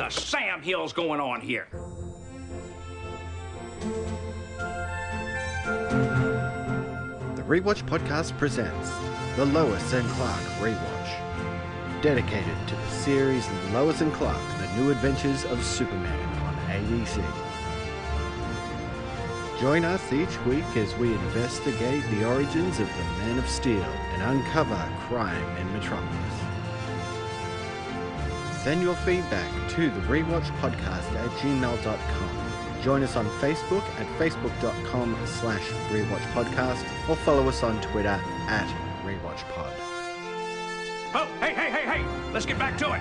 the Sam Hill's going on here? The Rewatch Podcast presents the Lois and Clark Rewatch, dedicated to the series Lois and Clark, The New Adventures of Superman on ABC. Join us each week as we investigate the origins of the Man of Steel and uncover crime in Metropolis. Send your feedback to the Rewatch Podcast at gmail.com. Join us on Facebook at facebook.com/Rewatch Podcast or follow us on Twitter at RewatchPod. Oh, hey! Let's get back to it.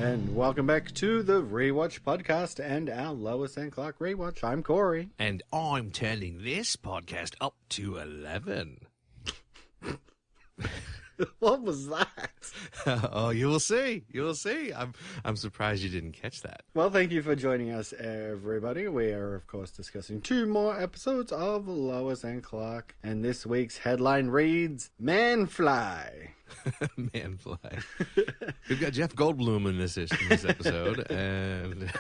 And welcome back to the Rewatch Podcast and our Lois and Clark Rewatch. I'm Corey. And I'm turning this podcast up to 11. What was that? Oh, you will see. You will see. I'm surprised you didn't catch that. Well, thank you for joining us, everybody. We are, of course, discussing 2 more episodes of Lois and Clark. And this week's headline reads, Man-Fly. Man-Fly. We've got Jeff Goldblum in this episode. And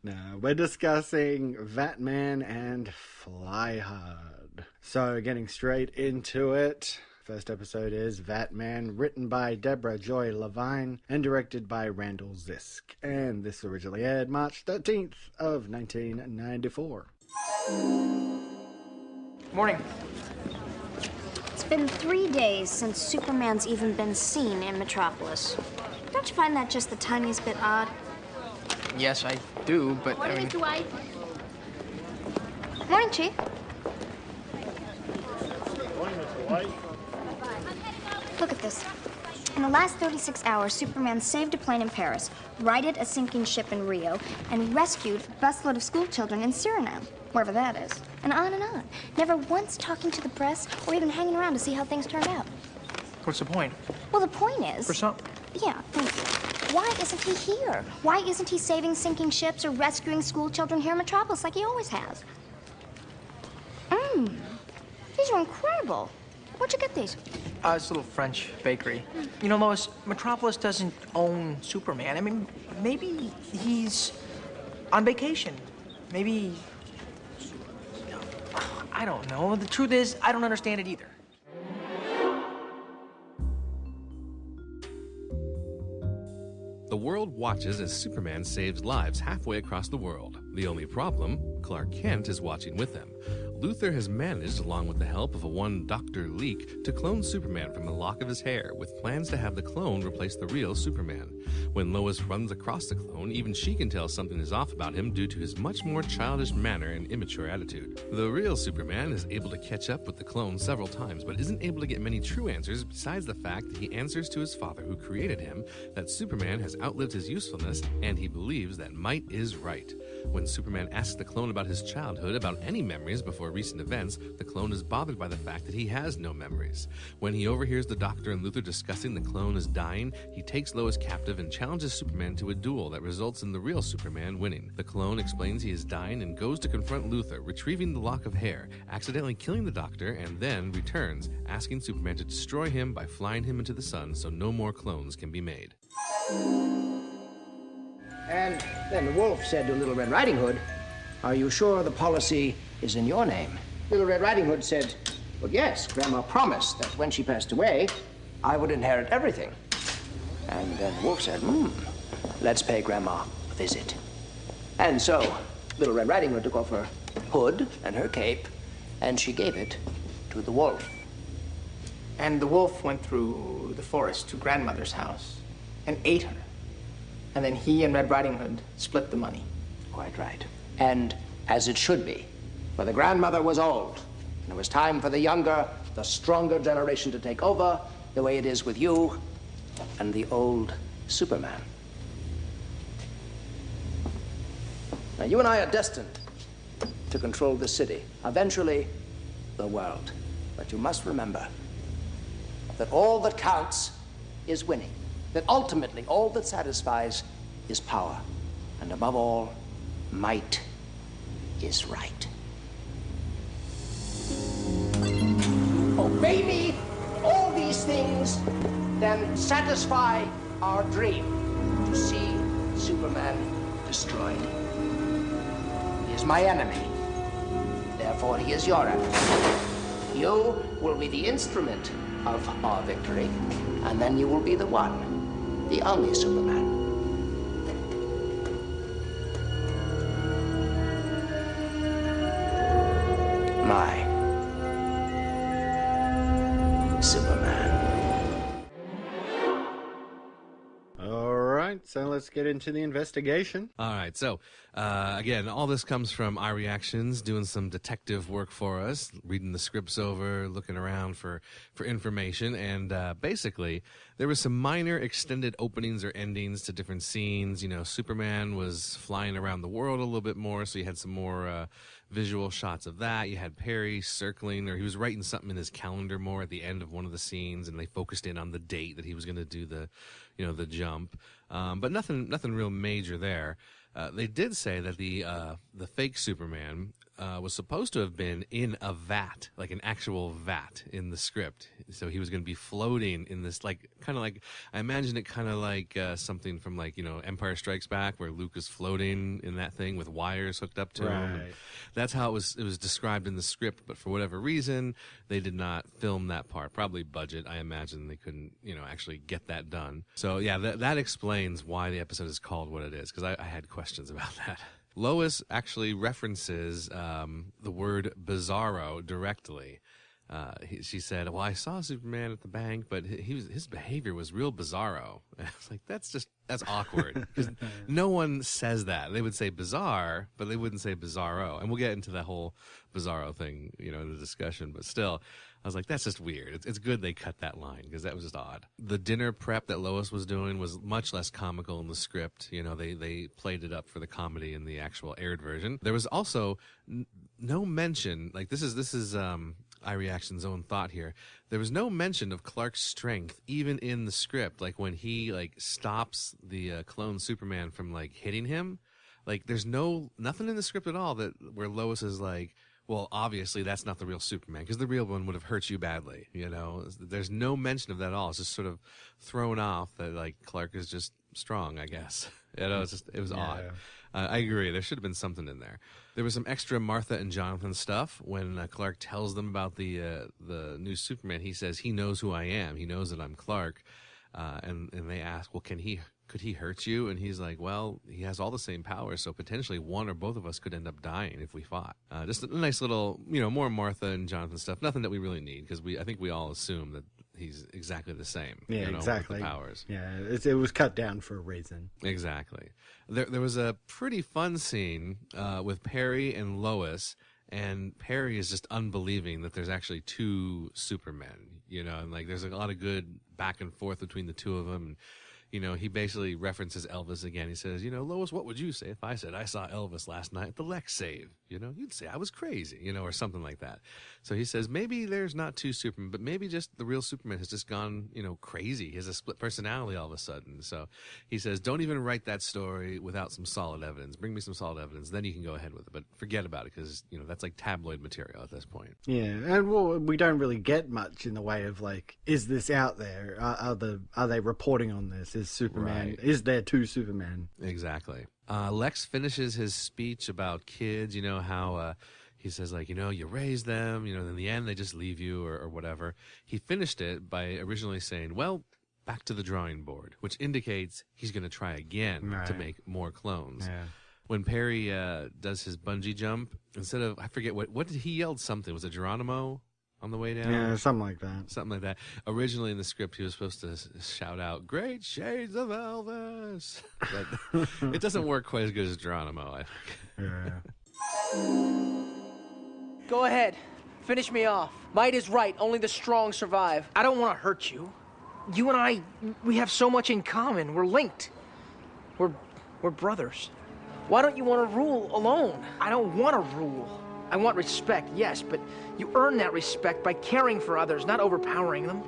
now, we're discussing Batman and Fly Hard. So, getting straight into it. First episode is Batman, written by Deborah Joy Levine and directed by Randall Zisk. And this originally aired March 13th of 1994. Morning. It's been 3 days since Superman's even been seen in Metropolis. Don't you find that just the tiniest bit odd? Yes, I do, but Morning, Mr. White. Morning, Chief. Morning, Mr. White. Look at this. In the last 36 hours, Superman saved a plane in Paris, righted a sinking ship in Rio, and rescued a busload of schoolchildren in Suriname, wherever that is. And on, never once talking to the press or even hanging around to see how things turned out. what's the point? Well, the point is... For some... Yeah, thank you. Why isn't he here? Why isn't he saving sinking ships or rescuing schoolchildren here in Metropolis like he always has? These are incredible. Where'd you get these? It's a little French bakery. You know, Lois, Metropolis doesn't own Superman. I mean, maybe he's on vacation. Maybe... I don't know. The truth is, I don't understand it either. the world watches as Superman saves lives halfway across the world. The only problem, Clark Kent is watching with them. Luthor has managed, along with the help of one Dr. Leak, to clone Superman from a lock of his hair, with plans to have the clone replace the real Superman. When Lois runs across the clone, even she can tell something is off about him due to his much more childish manner and immature attitude. The real Superman is able to catch up with the clone several times, but isn't able to get many true answers besides the fact that he answers to his father who created him, that Superman has outlived his usefulness, and he believes that might is right. When Superman asks the clone about his childhood, about any memories before recent events, the clone is bothered by the fact that he has no memories. When he overhears the Doctor and Luthor discussing the clone is dying, he takes Lois captive and challenges Superman to a duel that results in the real Superman winning. The clone explains he is dying and goes to confront Luthor, retrieving the lock of hair, accidentally killing the Doctor, and then returns, asking Superman to destroy him by flying him into the sun so no more clones can be made. And then the wolf said to Little Red Riding Hood, "Are you sure the policy is in your name?" Little Red Riding Hood said, "Well, yes, Grandma promised that when she passed away, I would inherit everything." And then the wolf said, "Let's pay Grandma a visit." And so Little Red Riding Hood took off her hood and her cape, and she gave it to the wolf. And the wolf went through the forest to Grandmother's house and ate her. And then he and Red Riding Hood split the money. Quite right. And as it should be, for the grandmother was old, and it was time for the younger, the stronger generation to take over, the way it is with you and the old Superman. Now, you and I are destined to control the city, eventually the world. But you must remember that all that counts is winning. That ultimately all that satisfies is power. And above all, might is right. Obey me, all the these things, then satisfy our dream to see Superman destroyed. He is my enemy. Therefore, he is your enemy. You will be the instrument of our victory, and then you will be the one, the only Superman. My Superman. All right, so let's get into the investigation. All right, so again, all this comes from iReactions, doing some detective work for us, reading the scripts over, looking around for information, and basically there were some minor extended openings or endings to different scenes. You know, Superman was flying around the world a little bit more, so you had some more visual shots of that. You had Perry circling, or he was writing something in his calendar more at the end of one of the scenes, and they focused in on the date that he was going to do the jump. But nothing real major there. They did say that the fake Superman was supposed to have been in a vat, like an actual vat in the script. So he was going to be floating in this, like, kind of like, I imagine it kind of like something from, like, you know, Empire Strikes Back, where Luke is floating in that thing with wires hooked up to him. And that's how it was described in the script, but for whatever reason, they did not film that part. Probably budget. I imagine they couldn't, you know, actually get that done. So yeah, that explains why the episode is called what it is, because I had questions about that. Lois actually references the word bizarro directly. She said, well, I saw Superman at the bank, but his behavior was real bizarro. And I was like, that's awkward. Because no one says that. They would say bizarre, but they wouldn't say bizarro. And we'll get into that whole bizarro thing, you know, in the discussion. But still, I was like, that's just weird. It's good they cut that line, because that was just odd. The dinner prep that Lois was doing was much less comical in the script. You know, they played it up for the comedy in the actual aired version. There was also no mention, like this is iReaction's own thought here. There was no mention of Clark's strength, even in the script. Like when he stops the clone Superman from hitting him, there's nothing in the script at all where Lois is like, well, obviously that's not the real Superman, because the real one would have hurt you badly. You know, there's no mention of that at all. It's just sort of thrown off that Clark is just strong, I guess. You know, it was odd. I agree. There should have been something in there. There was some extra Martha and Jonathan stuff when Clark tells them about the new Superman. He says he knows who I am. He knows that I'm Clark, and they ask, well, could he hurt you? And he's like, well, he has all the same powers, so potentially one or both of us could end up dying if we fought. Just a nice little, more Martha and Jonathan stuff. Nothing that we really need, because I think we all assume that he's exactly the same. Yeah, exactly. With the powers. Yeah, it was cut down for a reason. Exactly. There was a pretty fun scene with Perry and Lois, and Perry is just unbelieving that there's actually two Supermen, and there's a lot of good back and forth between the two of them. And, he basically references Elvis again. He says, Lois, what would you say if I said I saw Elvis last night at the Lex save? You'd say I was crazy, or something like that. So he says, maybe there's not two Supermen, but maybe just the real Superman has just gone, crazy. He has a split personality all of a sudden. So he says, don't even write that story without some solid evidence. Bring me some solid evidence, then you can go ahead with it. But forget about it, because, that's like tabloid material at this point. Yeah, and we don't really get much in the way of, is this out there? Are they reporting on this? Is Superman, right. Is there two Supermen? Exactly. Lex finishes his speech about kids, how he says, you raise them, in the end they just leave you or whatever. He finished it by originally saying, well, back to the drawing board, which indicates he's going to try again to make more clones. Yeah. When Perry does his bungee jump, instead of, I forget, what did he yelled something? Was it Geronimo on the way down? Yeah, something like that. Something like that. Originally in the script, he was supposed to shout out, "Great shades of Elvis." But it doesn't work quite as good as Geronimo, I think. Yeah. Go ahead. Finish me off. Might is right. Only the strong survive. I don't want to hurt you. You and I, we have so much in common. We're linked. We're brothers. Why don't you want to rule alone? I don't want to rule. I want respect, yes, but you earn that respect by caring for others, not overpowering them.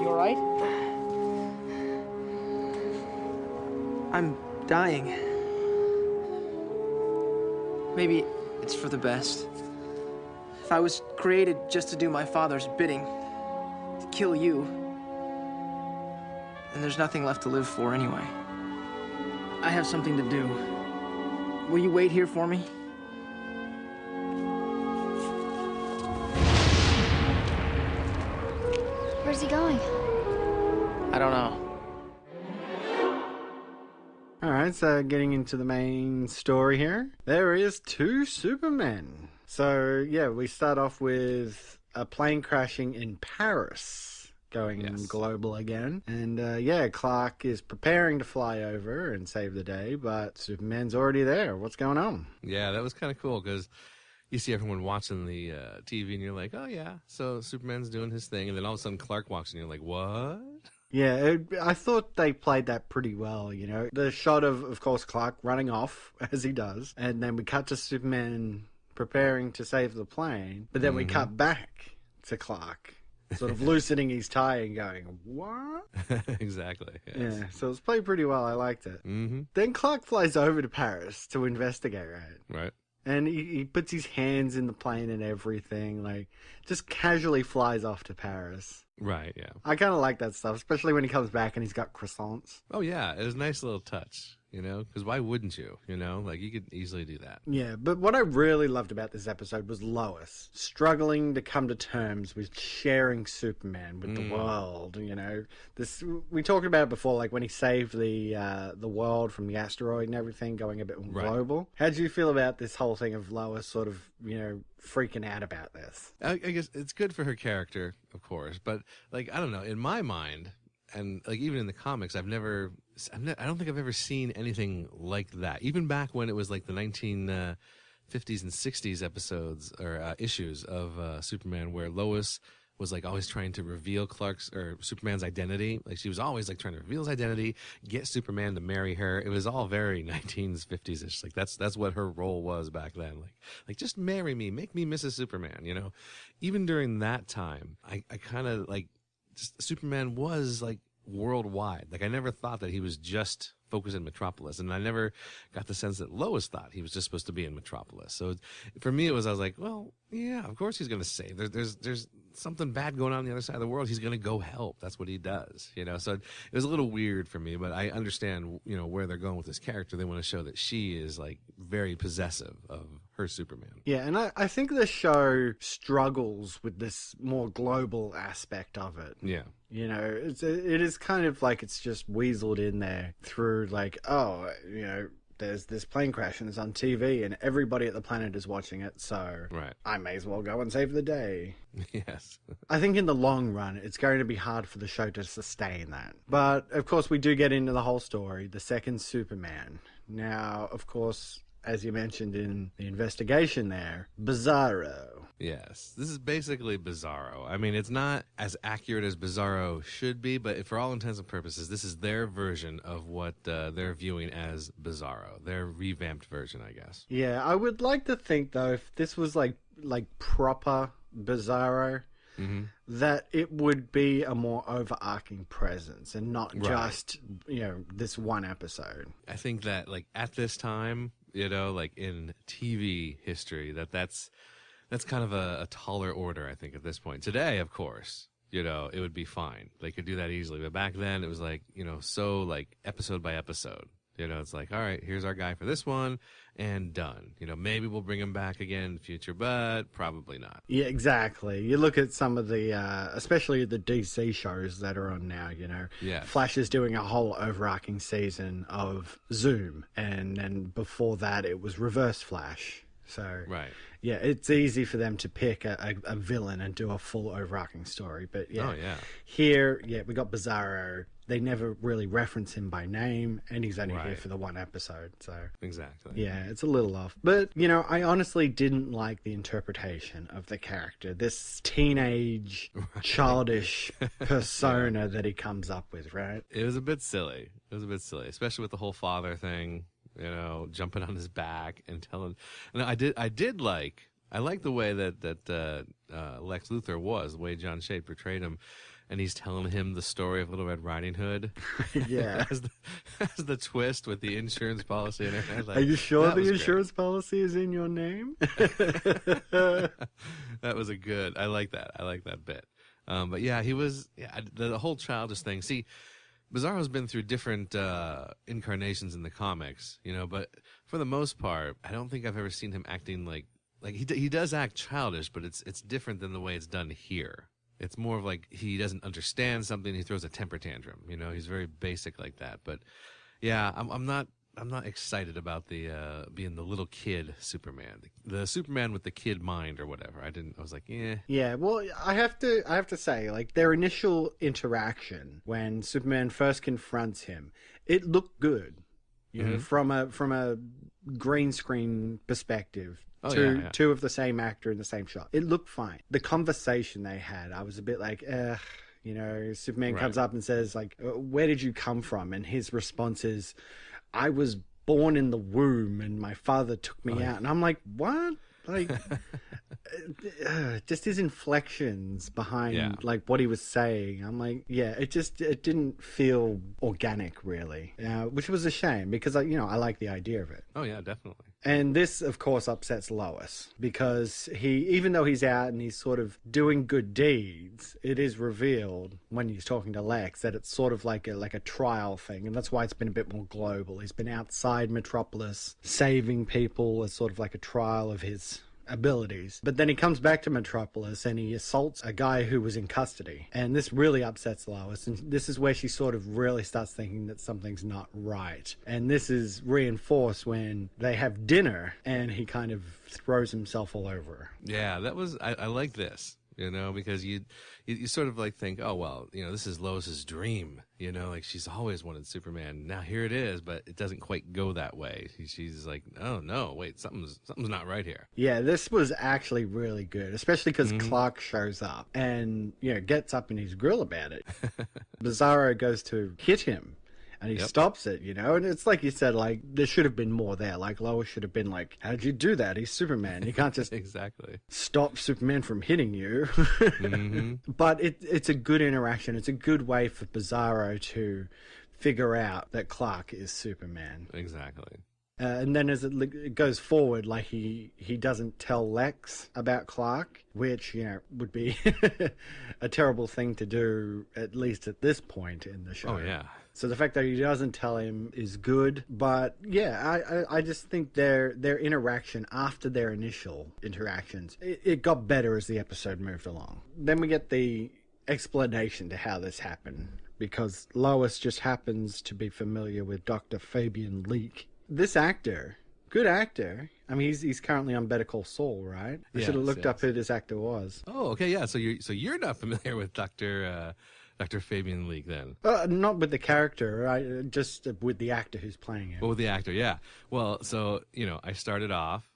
You all right? I'm dying. Maybe it's for the best. If I was created just to do my father's bidding, to kill you, then there's nothing left to live for anyway. I have something to do. Will you wait here for me? Where's he going? I don't know. Alright, so getting into the main story here. There is 2 Supermen. So, yeah, we start off with a plane crashing in Paris, going global again. And, yeah, Clark is preparing to fly over and save the day, but Superman's already there. What's going on? Yeah, that was kind of cool because you see everyone watching the TV and you're like, oh, yeah, so Superman's doing his thing. And then all of a sudden Clark walks in and you're like, what? Yeah, I thought they played that pretty well, you know. The shot of course, Clark running off, as he does, and then we cut to Superman preparing to save the plane, but then we cut back to Clark, sort of loosening his tie and going, what? Exactly. Yes. Yeah, so it was played pretty well. I liked it. Mm-hmm. Then Clark flies over to Paris to investigate, right? Right. And he puts his hands in the plane and everything, like, just casually flies off to Paris. Right, yeah. I kind of like that stuff, especially when he comes back and he's got croissants. Oh, yeah. It was a nice little touch, you know? Because why wouldn't you, you know? Like, you could easily do that. Yeah, but what I really loved about this episode was Lois struggling to come to terms with sharing Superman with the world, you know? This we talked about it before, like when he saved the world from the asteroid and everything, going a bit global. How do you feel about this whole thing of Lois sort of, you know, freaking out about this? I guess it's good for her character, of course, but, like, I don't know, in my mind, and, like, even in the comics, I don't think I've ever seen anything like that. Even back when it was, like, the 1950s and 60s episodes, or issues of Superman, where Lois was, like, always trying to reveal Superman's identity. Like, she was always, like, trying to reveal his identity, get Superman to marry her. It was all very 1950s-ish. Like, that's what her role was back then. Like, just marry me, make me Mrs. Superman, you know? Even during that time, I kind of, like, just Superman was, like, worldwide. Like, I never thought that he was just focused in Metropolis, and I never got the sense that Lois thought he was just supposed to be in Metropolis. So for me, I was like, well, yeah, of course he's going to save. There's something bad going on the other side of the world. He's going to go help. That's what he does, you know? So it was a little weird for me, but I understand, you know, where they're going with this character. They want to show that she is, like, very possessive of her Superman. Yeah, and I think the show struggles with this more global aspect of it. Yeah. You know, it is kind of like it's just weaseled in there through, like, oh, you know, there's this plane crash and it's on TV and everybody at the planet is watching it, so I may as well go and save the day. Yes. I think in the long run, it's going to be hard for the show to sustain that. But, of course, we do get into the whole story, the second Superman. Now, of course, as you mentioned in the investigation there, Bizarro. Yes, this is basically Bizarro. I mean, it's not as accurate as Bizarro should be, but for all intents and purposes, this is their version of what they're viewing as Bizarro, their revamped version, I guess. Yeah, I would like to think, though, if this was like proper Bizarro, that it would be a more overarching presence and not just, you know, this one episode. I think that, like, at this time, you know, like in TV history, that's kind of a taller order, I think, at this point. Today, of course, you know, it would be fine. They could do that easily. But back then, it was like, you know, so like episode by episode. You know, it's like, all right, here's our guy for this one, and done. You know, maybe we'll bring him back again in the future, but probably not. Yeah, exactly. You look at some of the, especially the DC shows that are on now, you know. Yes. Flash is doing a whole overarching season of Zoom, and then before that it was Reverse Flash. So, yeah, it's easy for them to pick a villain and do a full overarching story. But, yeah, here, we got Bizarro. They never really reference him by name, and he's only here for the one episode. So exactly. Yeah, it's a little off. But, you know, I honestly didn't like the interpretation of the character. This teenage, childish persona that he comes up with, right? It was a bit silly. Especially with the whole father thing. You know, jumping on his back and telling. And I like the way that Lex Luthor was, the way John Shade portrayed him, and he's telling him the story of Little Red Riding Hood. Yeah. as the twist with the insurance policy and everything. Like, are you sure the insurance great. policy is in your name? That was a good. I like that. I like that bit. But yeah, he was the whole childish thing. See, Bizarro's been through different incarnations in the comics, but for the most part, I don't think I've ever seen him acting like he does act childish, but it's different than the way it's done here. It's more of like he doesn't understand something, he throws a temper tantrum. He's very basic like that. But yeah, I'm not excited about the being the little kid Superman, the Superman with the kid mind or whatever. I was like, yeah. Yeah, well, I have to say, like, their initial interaction when Superman first confronts him, it looked good, from a green screen perspective. Two of the same actor in the same shot. It looked fine. The conversation they had, I was a bit like, Superman comes up and says, like, where did you come from? And his response is, I was born in the womb and my father took me out. And I'm like, what? Like, just his inflections behind like what he was saying. I'm like, it didn't feel organic really, which was a shame because I like the idea of it. Oh yeah, definitely. And this, of course, upsets Lois because even though he's out and he's sort of doing good deeds, it is revealed when he's talking to Lex that it's sort of like a trial thing, and that's why it's been a bit more global. He's been outside Metropolis saving people as sort of like a trial of his abilities. But then he comes back to Metropolis and he assaults a guy who was in custody. And this really upsets Lois. And this is where she sort of really starts thinking that something's not right. And this is reinforced when they have dinner and he kind of throws himself all over her. Yeah, that was, I like this, because you sort of like think, oh, well, this is Lois's dream, like she's always wanted Superman. Now here it is, but it doesn't quite go that way. She's like, oh no, wait, something's not right here. Yeah, this was actually really good, especially because Clark shows up and, gets up in his grill about it. Bizarro goes to hit him. And he stops it, and it's like you said, like, there should have been more there. Like, Lois should have been like, how'd you do that? He's Superman. You can't just exactly stop Superman from hitting you. But it's a good interaction. It's a good way for Bizarro to figure out that Clark is Superman. Exactly. And then as it goes forward, like he doesn't tell Lex about Clark, which, would be a terrible thing to do, at least at this point in the show. Oh, yeah. So the fact that he doesn't tell him is good. But, yeah, I just think their interaction after their initial interactions, it got better as the episode moved along. Then we get the explanation to how this happened, because Lois just happens to be familiar with Dr. Fabian Leake. This actor, good actor. I mean, he's currently on Better Call Saul, right? I should have looked up who this actor was. Oh, okay, yeah. So you're not familiar with Dr. Fabian Leake then? Not with the character, right? Just with the actor who's playing him. Well, with the actor, yeah. Well, so I started off,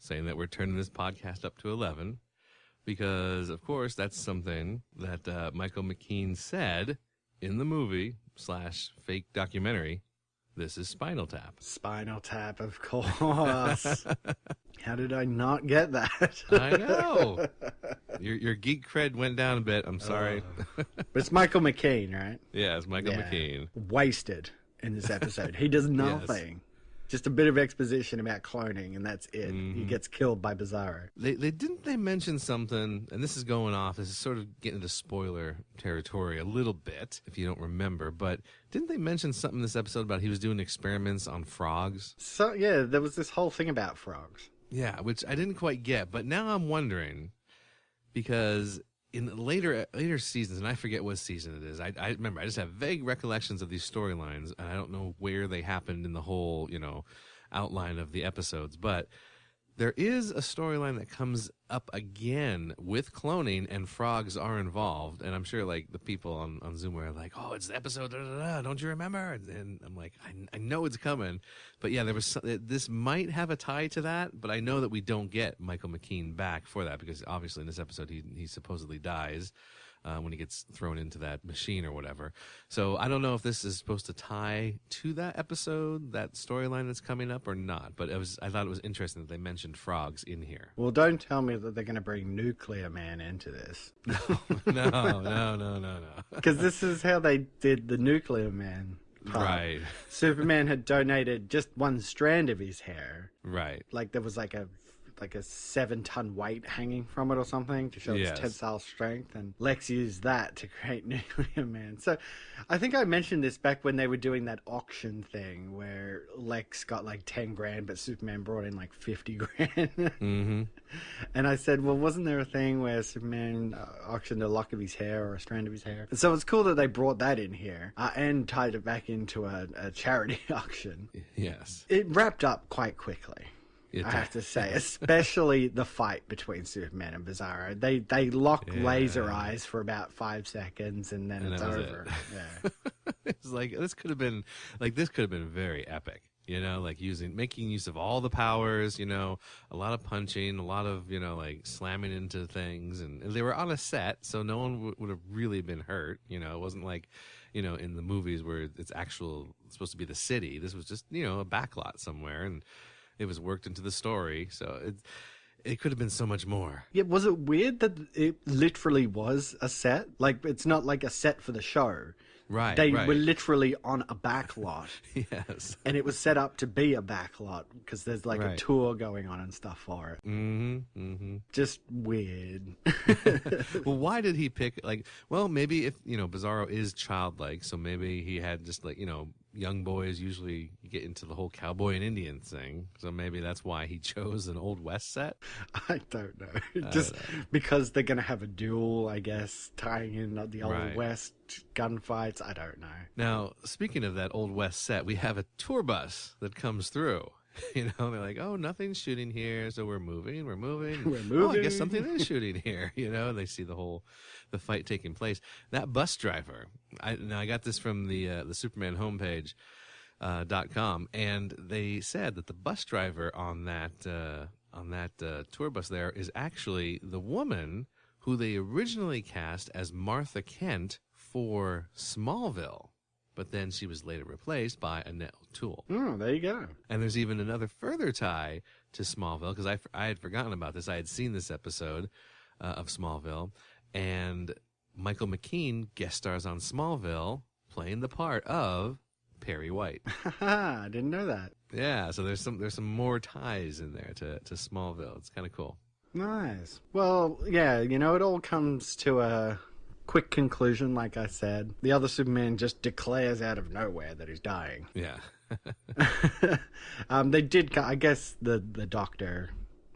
saying that we're turning this podcast up to 11 because, of course, that's something that Michael McKean said in the movie / fake documentary. This is Spinal Tap. Spinal Tap, of course. How did I not get that? I know. Your geek cred went down a bit. I'm sorry. But it's Michael McKean, right? Yeah, it's Michael McKean. Wasted in this episode. He does nothing. Just a bit of exposition about cloning, and that's it. He gets killed by Bizarro. They mention something, and this is going off. This is sort of getting into spoiler territory a little bit, if you don't remember. But didn't they mention something in this episode about he was doing experiments on frogs? So yeah, there was this whole thing about frogs. Yeah, which I didn't quite get. But now I'm wondering, because in later seasons, and I forget what season it is. I remember I just have vague recollections of these storylines, and I don't know where they happened in the whole outline of the episodes. But there is a storyline that comes up again with cloning, and frogs are involved. And I'm sure like the people on Zoom were like, "Oh, it's the episode, don't you remember?" And I'm like, I know it's coming, but yeah, there was this might have a tie to that, but I know that we don't get Michael McKean back for that because obviously in this episode he supposedly dies. when he gets thrown into that machine or whatever. So I don't know if this is supposed to tie to that episode, that storyline that's coming up or not. But I thought it was interesting that they mentioned frogs in here. Well, don't tell me that they're going to bring Nuclear Man into this. No. Because this is how they did the Nuclear Man part. Right. Superman had donated just one strand of his hair. Right. Like there was like a 7-ton weight hanging from it or something to show its tensile strength, and Lex used that to create Nuclear Man. So I think I mentioned this back when they were doing that auction thing where Lex got like 10 grand but Superman brought in like 50 grand. Mm-hmm. And I said, well, wasn't there a thing where Superman auctioned a lock of his hair or a strand of his hair? And so it's cool that they brought that in here and tied it back into a charity auction. Yes. It wrapped up quite quickly. I have to say, especially the fight between Superman and Bizarro. They lock laser eyes for about 5 seconds, and then it's over. Yeah. It's like this could have been very epic. You know, like making use of all the powers. You know, a lot of punching, a lot of like slamming into things, and they were on a set, so no one would have really been hurt. You know, it wasn't like in the movies where it's supposed to be the city. This was just a backlot somewhere, and it was worked into the story, so it could have been so much more. Yeah, was it weird that it literally was a set? Like, it's not like a set for the show. Right, They were literally on a backlot. Yes. And it was set up to be a backlot because there's like a tour going on and stuff for it. Mm-hmm, mm-hmm. Just weird. Well, why did he pick, maybe if, Bizarro is childlike, so maybe he had just young boys usually get into the whole cowboy and Indian thing, so maybe that's why he chose an Old West set. I don't know. Just because they're going to have a duel, I guess, tying in the Old West gunfights. I don't know. Now, speaking of that Old West set, we have a tour bus that comes through. They're like, oh, nothing's shooting here, so we're moving. Oh, I guess something is shooting here, and they see the fight taking place. That bus driver, I got this from the Superman homepage, .com, and they said that the bus driver on that tour bus there is actually the woman who they originally cast as Martha Kent for Smallville. But then she was later replaced by Annette O'Toole. Oh, there you go. And there's even another further tie to Smallville, because I had forgotten about this. I had seen this episode of Smallville, and Michael McKean guest stars on Smallville playing the part of Perry White. I didn't know that. Yeah, so there's some more ties in there to Smallville. It's kind of cool. Nice. Well, yeah, it all comes to a quick conclusion, like I said. The other Superman just declares out of nowhere that he's dying. Yeah. They did, I guess, the doctor,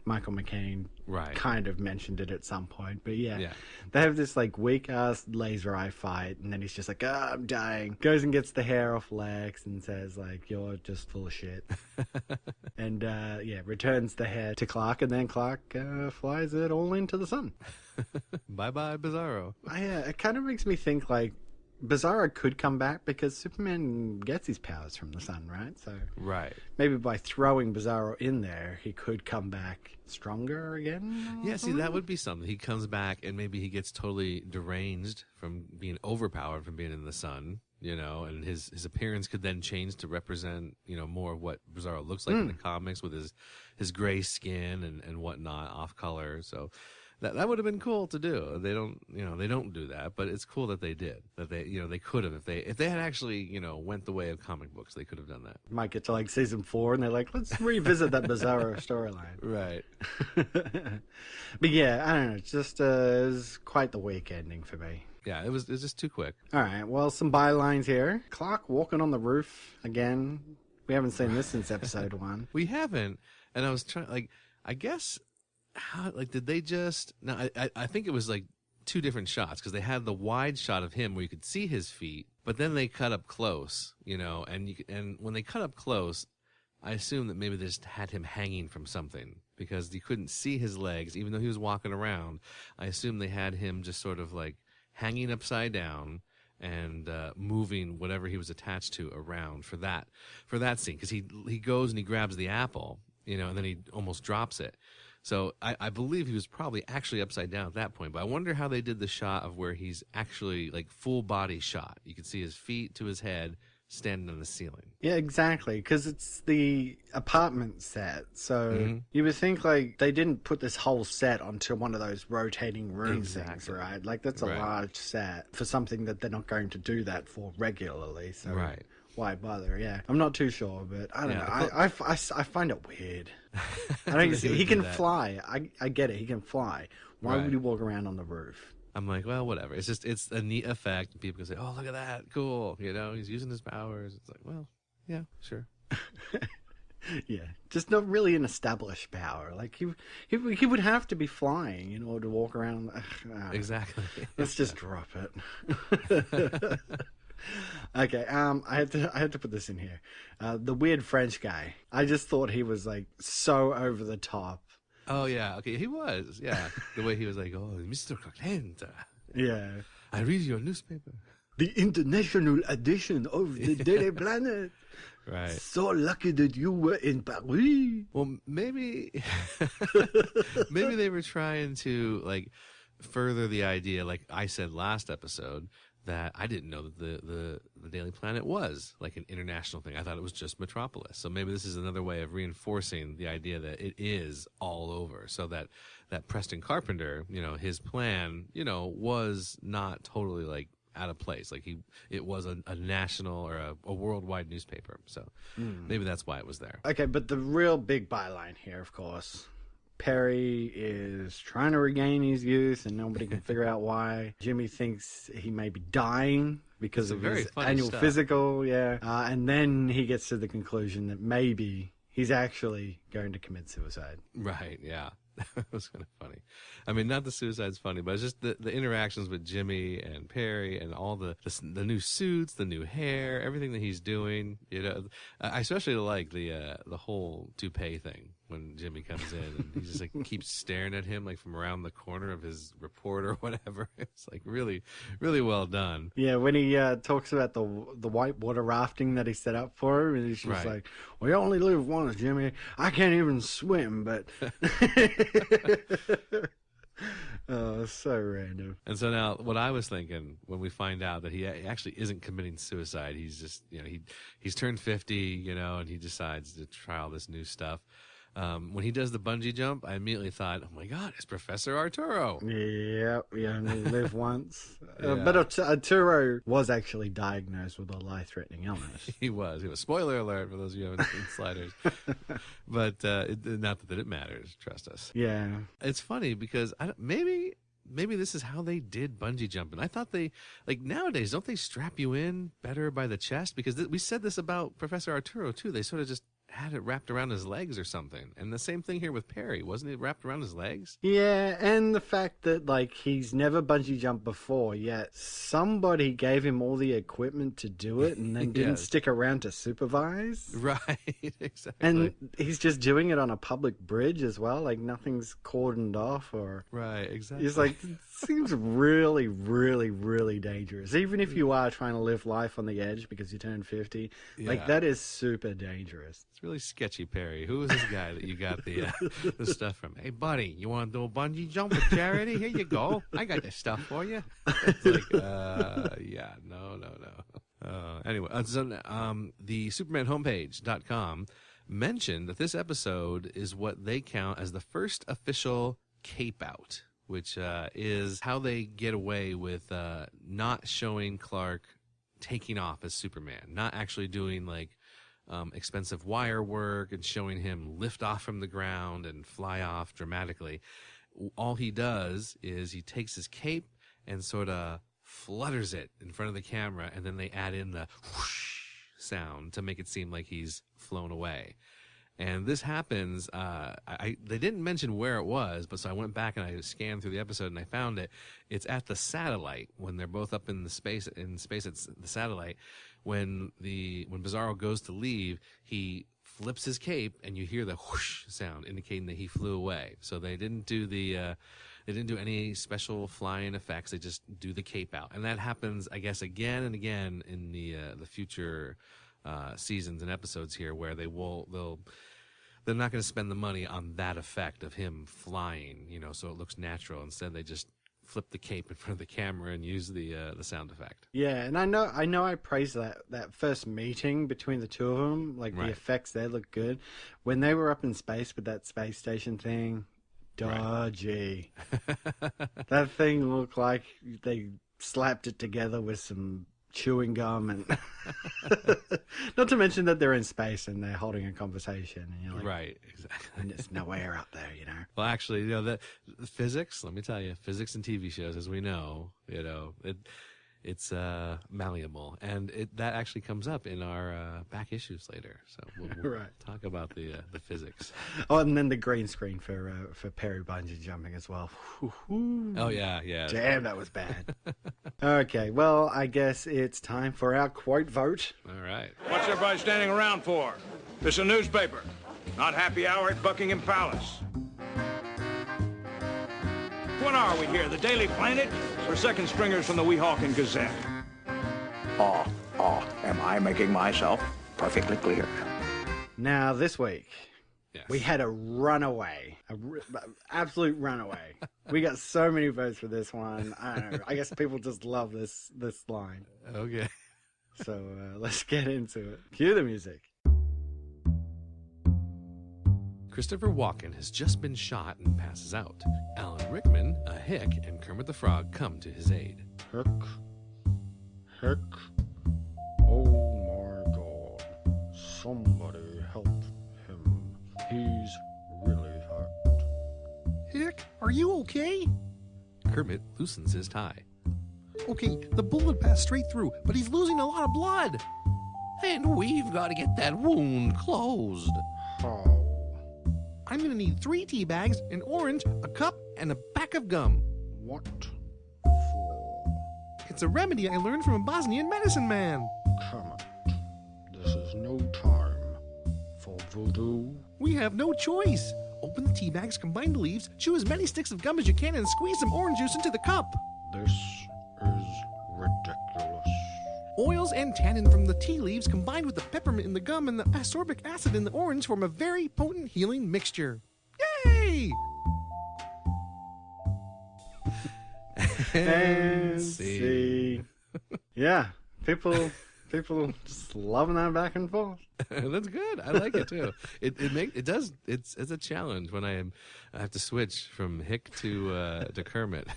Michael McCain, kind of mentioned it at some point. But yeah, they have this weak-ass laser eye fight, and then he's just like, oh, I'm dying. Goes and gets the hair off Lex and says, you're just full of shit. And, returns the hair to Clark, and then Clark flies it all into the sun. Bye-bye, Bizarro. Yeah, it kind of makes me think, Bizarro could come back because Superman gets his powers from the sun, right? So maybe by throwing Bizarro in there, he could come back stronger again. Yeah, see, that would be something. He comes back and maybe he gets totally deranged from being overpowered from being in the sun, and his appearance could then change to represent, more of what Bizarro looks like in the comics with his gray skin and whatnot, off color. So that would have been cool to do. They don't do that, but it's cool that they did. That they could have, if they had actually, went the way of comic books, they could have done that. Might get to season 4 and they're like, let's revisit that Bizarro storyline. Right. But yeah, I don't know. It's just it was quite the weak ending for me. Yeah, it was just too quick. All right. Well, some bylines here. Clark walking on the roof again. We haven't seen this since episode 1. We haven't. And I was trying, I guess, how, did they just, no, I think it was 2 different shots, because they had the wide shot of him where you could see his feet, but then they cut up close, and when they cut up close, I assume that maybe they just had him hanging from something, because you couldn't see his legs, even though he was walking around. I assume they had him just sort of hanging upside down and moving whatever he was attached to around for that scene, because he goes and he grabs the apple, and then he almost drops it. So I believe he was probably actually upside down at that point. But I wonder how they did the shot of where he's actually like full body shot. You can see his feet to his head standing on the ceiling. Yeah, exactly, because it's the apartment set. So you would think like they didn't put this whole set onto one of those rotating room things, right? Like that's a large set for something that they're not going to do that for regularly. So why bother? Yeah, I'm not too sure, but I don't know. I find it weird. I don't see, he can fly. I get it. He can fly. Why would he walk around on the roof? I'm like, well, whatever. It's a neat effect. People can say, oh, look at that. Cool. You know, he's using his powers. It's like, well, yeah, sure. Yeah, just not really an established power. Like he would have to be flying in order to walk around. Exactly. Let's just drop it. Okay, I had to put this in here. The weird French guy. I just thought he was like so over the top. Oh, yeah. Okay, he was. Yeah. The way he was like, oh, Mr. Clark. Yeah. I read your newspaper. The international edition of the Daily Planet. Right. So lucky that you were in Paris. Well, maybe they were trying to, like, further the idea, like I said last episode, that I didn't know that the Daily Planet was like an international thing. I thought it was just Metropolis. So maybe this is another way of reinforcing the idea that it is all over. So that Preston Carpenter, you know, his plan, you know, was not totally like out of place. Like it was a national or a worldwide newspaper. So maybe that's why it was there. Okay, but the real big byline here, of course, Perry is trying to regain his youth and nobody can figure out why. Jimmy thinks he may be dying because of his annual physical, and then he gets to the conclusion that maybe he's actually going to commit suicide. Right, yeah. That was kind of funny. I mean, not the suicide's funny, but it's just the interactions with Jimmy and Perry and all the new suits, the new hair, everything that he's doing. You know, I especially like the whole toupee thing when Jimmy comes in and he just like keeps staring at him like from around the corner of his report or whatever. It's like really, really well done. Yeah, when he talks about the whitewater rafting that he set up for him, and he's just like, "We only live once, Jimmy. I can't even swim, but." Oh, so random. And so now what I was thinking when we find out that he actually isn't committing suicide, he's just, you know, he's turned 50, you know, and he decides to try all this new stuff. When he does the bungee jump, I immediately thought, oh my God, it's Professor Arturo. Yeah, we only live once. But Arturo was actually diagnosed with a life-threatening illness. He was. Spoiler alert for those of you who haven't seen Sliders. But not that it matters, trust us. Yeah. It's funny because maybe this is how they did bungee jumping. I thought they, like nowadays, don't they strap you in better by the chest? Because we said this about Professor Arturo too. They sort of just had it wrapped around his legs or something. And the same thing here with Perry. Wasn't it wrapped around his legs? Yeah, and the fact that, like, he's never bungee jumped before, yet somebody gave him all the equipment to do it and then didn't stick around to supervise. Right, exactly. And he's just doing it on a public bridge as well. Like, nothing's cordoned off or... Right, exactly. He's like, it seems really, really, really dangerous. Even if you are trying to live life on the edge because you turned 50, like, that is super dangerous. It's really sketchy, Perry. Who is this guy that you got the stuff from? Hey, buddy, you want to do a bungee jump for charity? Here you go. I got this stuff for you. It's like, yeah, no. Anyway, so the SupermanHomepage.com mentioned that this episode is what they count as the first official cape out, which is how they get away with not showing Clark taking off as Superman, not actually doing like expensive wire work and showing him lift off from the ground and fly off dramatically. All he does is he takes his cape and sort of flutters it in front of the camera, and then they add in the whoosh sound to make it seem like he's flown away. And this happens, they didn't mention where it was, but so I went back and I scanned through the episode and I found it. It's at the satellite when they're both up in space at the satellite. When Bizarro goes to leave, he flips his cape and you hear the whoosh sound indicating that he flew away. So they didn't do any special flying effects. They just do the cape out. And that happens, I guess, again and again in the future seasons and episodes here, where they'll they're not going to spend the money on that effect of him flying, so it looks natural. Instead, they just flip the cape in front of the camera and use the sound effect. Yeah, and I know I praised that first meeting between the two of them. Like, the effects there look good. When they were up in space with that space station thing, dodgy. That thing looked like they slapped it together with some chewing gum, and not to mention that they're in space and they're holding a conversation, and you're like, right, exactly. And there's no air up there, Well, actually, the physics. Let me tell you, physics in TV shows, as we know, it's malleable, and that actually comes up in our back issues later. So we'll talk about the physics. Oh, and then the green screen for Perry bungee jumping as well. Oh yeah. Damn, that was bad. Okay, well, I guess it's time for our quote vote. All right. What's everybody standing around for? This is a newspaper, not happy hour at Buckingham Palace. What are we here, the Daily Planet? Or second stringers from the Weehawken Gazette? Am I making myself perfectly clear? Now, this week, yes, we had a runaway, absolute runaway. We got so many votes for this one. I don't know. I guess people just love this line. Okay. So let's get into it. Cue the music. Christopher Walken has just been shot and passes out. Alan Rickman, a hick, and Kermit the Frog come to his aid. Hick. Oh my God. Somebody help him. He's really hurt. Hick, are you okay? Kermit loosens his tie. Okay, the bullet passed straight through, but he's losing a lot of blood. And we've got to get that wound closed. How? I'm gonna need 3 tea bags, an orange, a cup, and a pack of gum. What for? It's a remedy I learned from a Bosnian medicine man. Kermit, this is no time for voodoo. We have no choice. Open the tea bags, combine the leaves, chew as many sticks of gum as you can, and squeeze some orange juice into the cup. This is ridiculous. Oils and tannin from the tea leaves combined with the peppermint in the gum and the ascorbic acid in the orange form a very potent healing mixture. Yay! And see. Yeah, people just loving that back and forth. That's good. I like it too. It's a challenge when I have to switch from Hick to Kermit.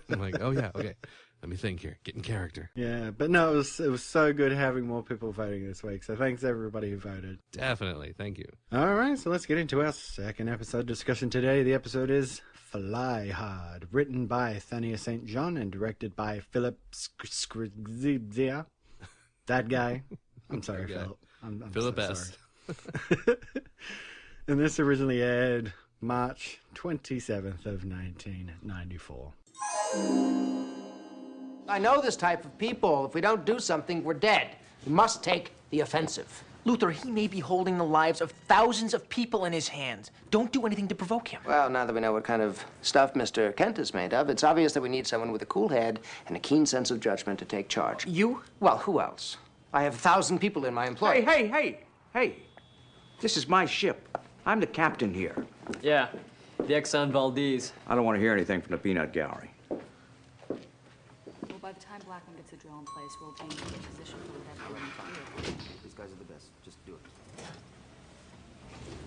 I'm like, oh yeah, okay. Let me think here. Get in character. Yeah, but no, it was so good having more people voting this week. So thanks everybody who voted. Definitely. Thank you. All right, so let's get into our second episode discussion today. The episode is Fly Hard, written by Thania St. John and directed by Philip Skrzia. That guy. I'm sorry, Philip. I'm Philip so S. sorry. And this originally aired March 27th of 1994. I know this type of people. If we don't do something, we're dead. We must take the offensive. Luther, he may be holding the lives of thousands of people in his hands. Don't do anything to provoke him. Well, now that we know what kind of stuff Mr. Kent is made of, it's obvious that we need someone with a cool head and a keen sense of judgment to take charge. You? Well, who else? I have 1,000 people in my employ. Hey. This is my ship. I'm the captain here. Yeah, the Exxon Valdez. I don't want to hear anything from the peanut gallery. Well, by the time Blackman gets the drill in place, we'll be in position for whatever we're in fire. These guys are the best. Just do it.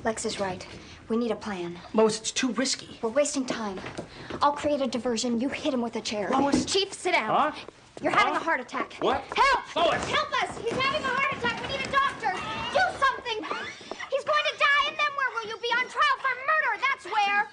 Lex is right. We need a plan. Lois, it's too risky. We're wasting time. I'll create a diversion. You hit him with a chair. Lois. Chief, sit down. Huh? You're having a heart attack. What? Help! Lois! Help us! He's having a heart attack. We need a doctor. Do something. He's going to die, and then where will you be? On trial for murder. That's where.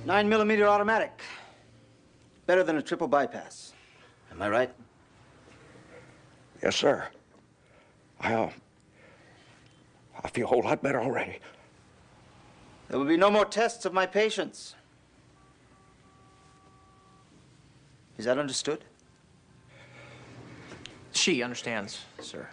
9mm automatic. Better than a triple bypass. Am I right? Yes, sir. I feel a whole lot better already. There will be no more tests of my patients. Is that understood? She understands. Sir.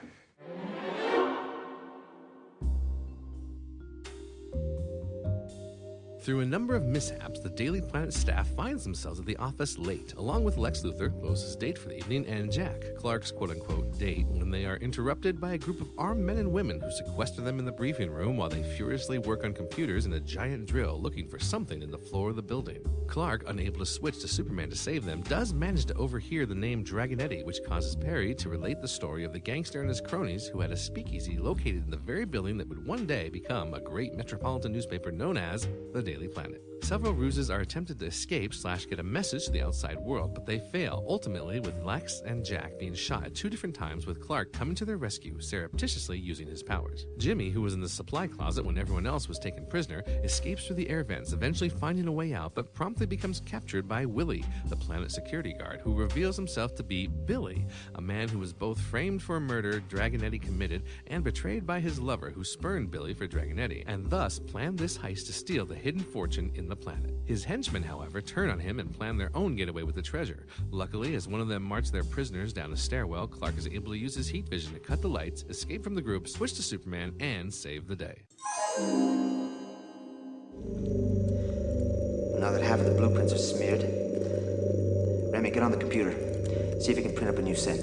Through a number of mishaps, the Daily Planet staff finds themselves at the office late, along with Lex Luthor, Lois's date for the evening, and Jack, Clark's quote-unquote date, when they are interrupted by a group of armed men and women who sequester them in the briefing room while they furiously work on computers in a giant drill looking for something in the floor of the building. Clark, unable to switch to Superman to save them, does manage to overhear the name Dragonetti, which causes Perry to relate the story of the gangster and his cronies who had a speakeasy located in the very building that would one day become a great metropolitan newspaper known as the Daily Planet. Several ruses are attempted to escape / get a message to the outside world, but they fail, ultimately with Lex and Jack being shot at 2 different times, with Clark coming to their rescue, surreptitiously using his powers. Jimmy, who was in the supply closet when everyone else was taken prisoner, escapes through the air vents, eventually finding a way out, but promptly becomes captured by Willie, the planet security guard, who reveals himself to be Billy, a man who was both framed for a murder Dragonetti committed and betrayed by his lover, who spurned Billy for Dragonetti, and thus planned this heist to steal the hidden fortune in the planet. His henchmen, however, turn on him and plan their own getaway with the treasure. Luckily, as one of them march their prisoners down a stairwell, Clark is able to use his heat vision to cut the lights, escape from the group, switch to Superman, and save the day. Now that half of the blueprints are smeared, Remy, get on the computer. See if you can print up a new set.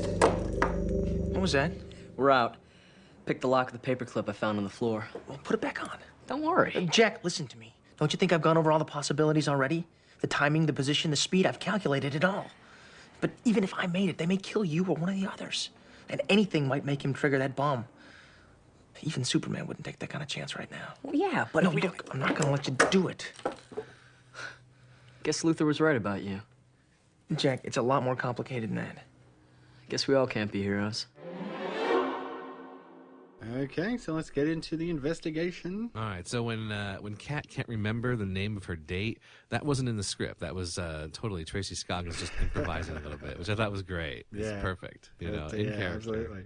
What was that? We're out. Pick the lock of the paperclip I found on the floor. Well, put it back on. Don't worry. Jack, listen to me. Don't you think I've gone over all the possibilities already? The timing, the position, the speed, I've calculated it all. But even if I made it, they may kill you or one of the others. And anything might make him trigger that bomb. Even Superman wouldn't take that kind of chance right now. Well, yeah, but... No, look, I'm not gonna let you do it. Guess Luthor was right about you. Jack, it's a lot more complicated than that. Guess we all can't be heroes. Okay, so let's get into the investigation. All right, so when Kat can't remember the name of her date, that wasn't in the script. That was totally Tracy Scoggins just improvising a little bit, which I thought was great. It's perfect, in character. Absolutely.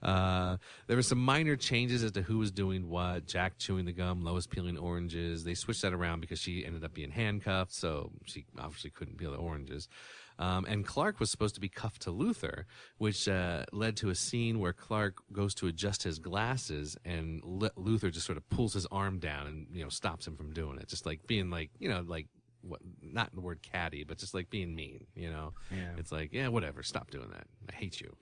There were some minor changes as to who was doing what. Jack chewing the gum, Lois peeling oranges. They switched that around because she ended up being handcuffed, so she obviously couldn't peel the oranges. And Clark was supposed to be cuffed to Luthor, which led to a scene where Clark goes to adjust his glasses, and Luthor just sort of pulls his arm down and stops him from doing it, just like being like what, not the word catty, but just like being mean. Yeah. It's like, yeah, whatever, stop doing that. I hate you.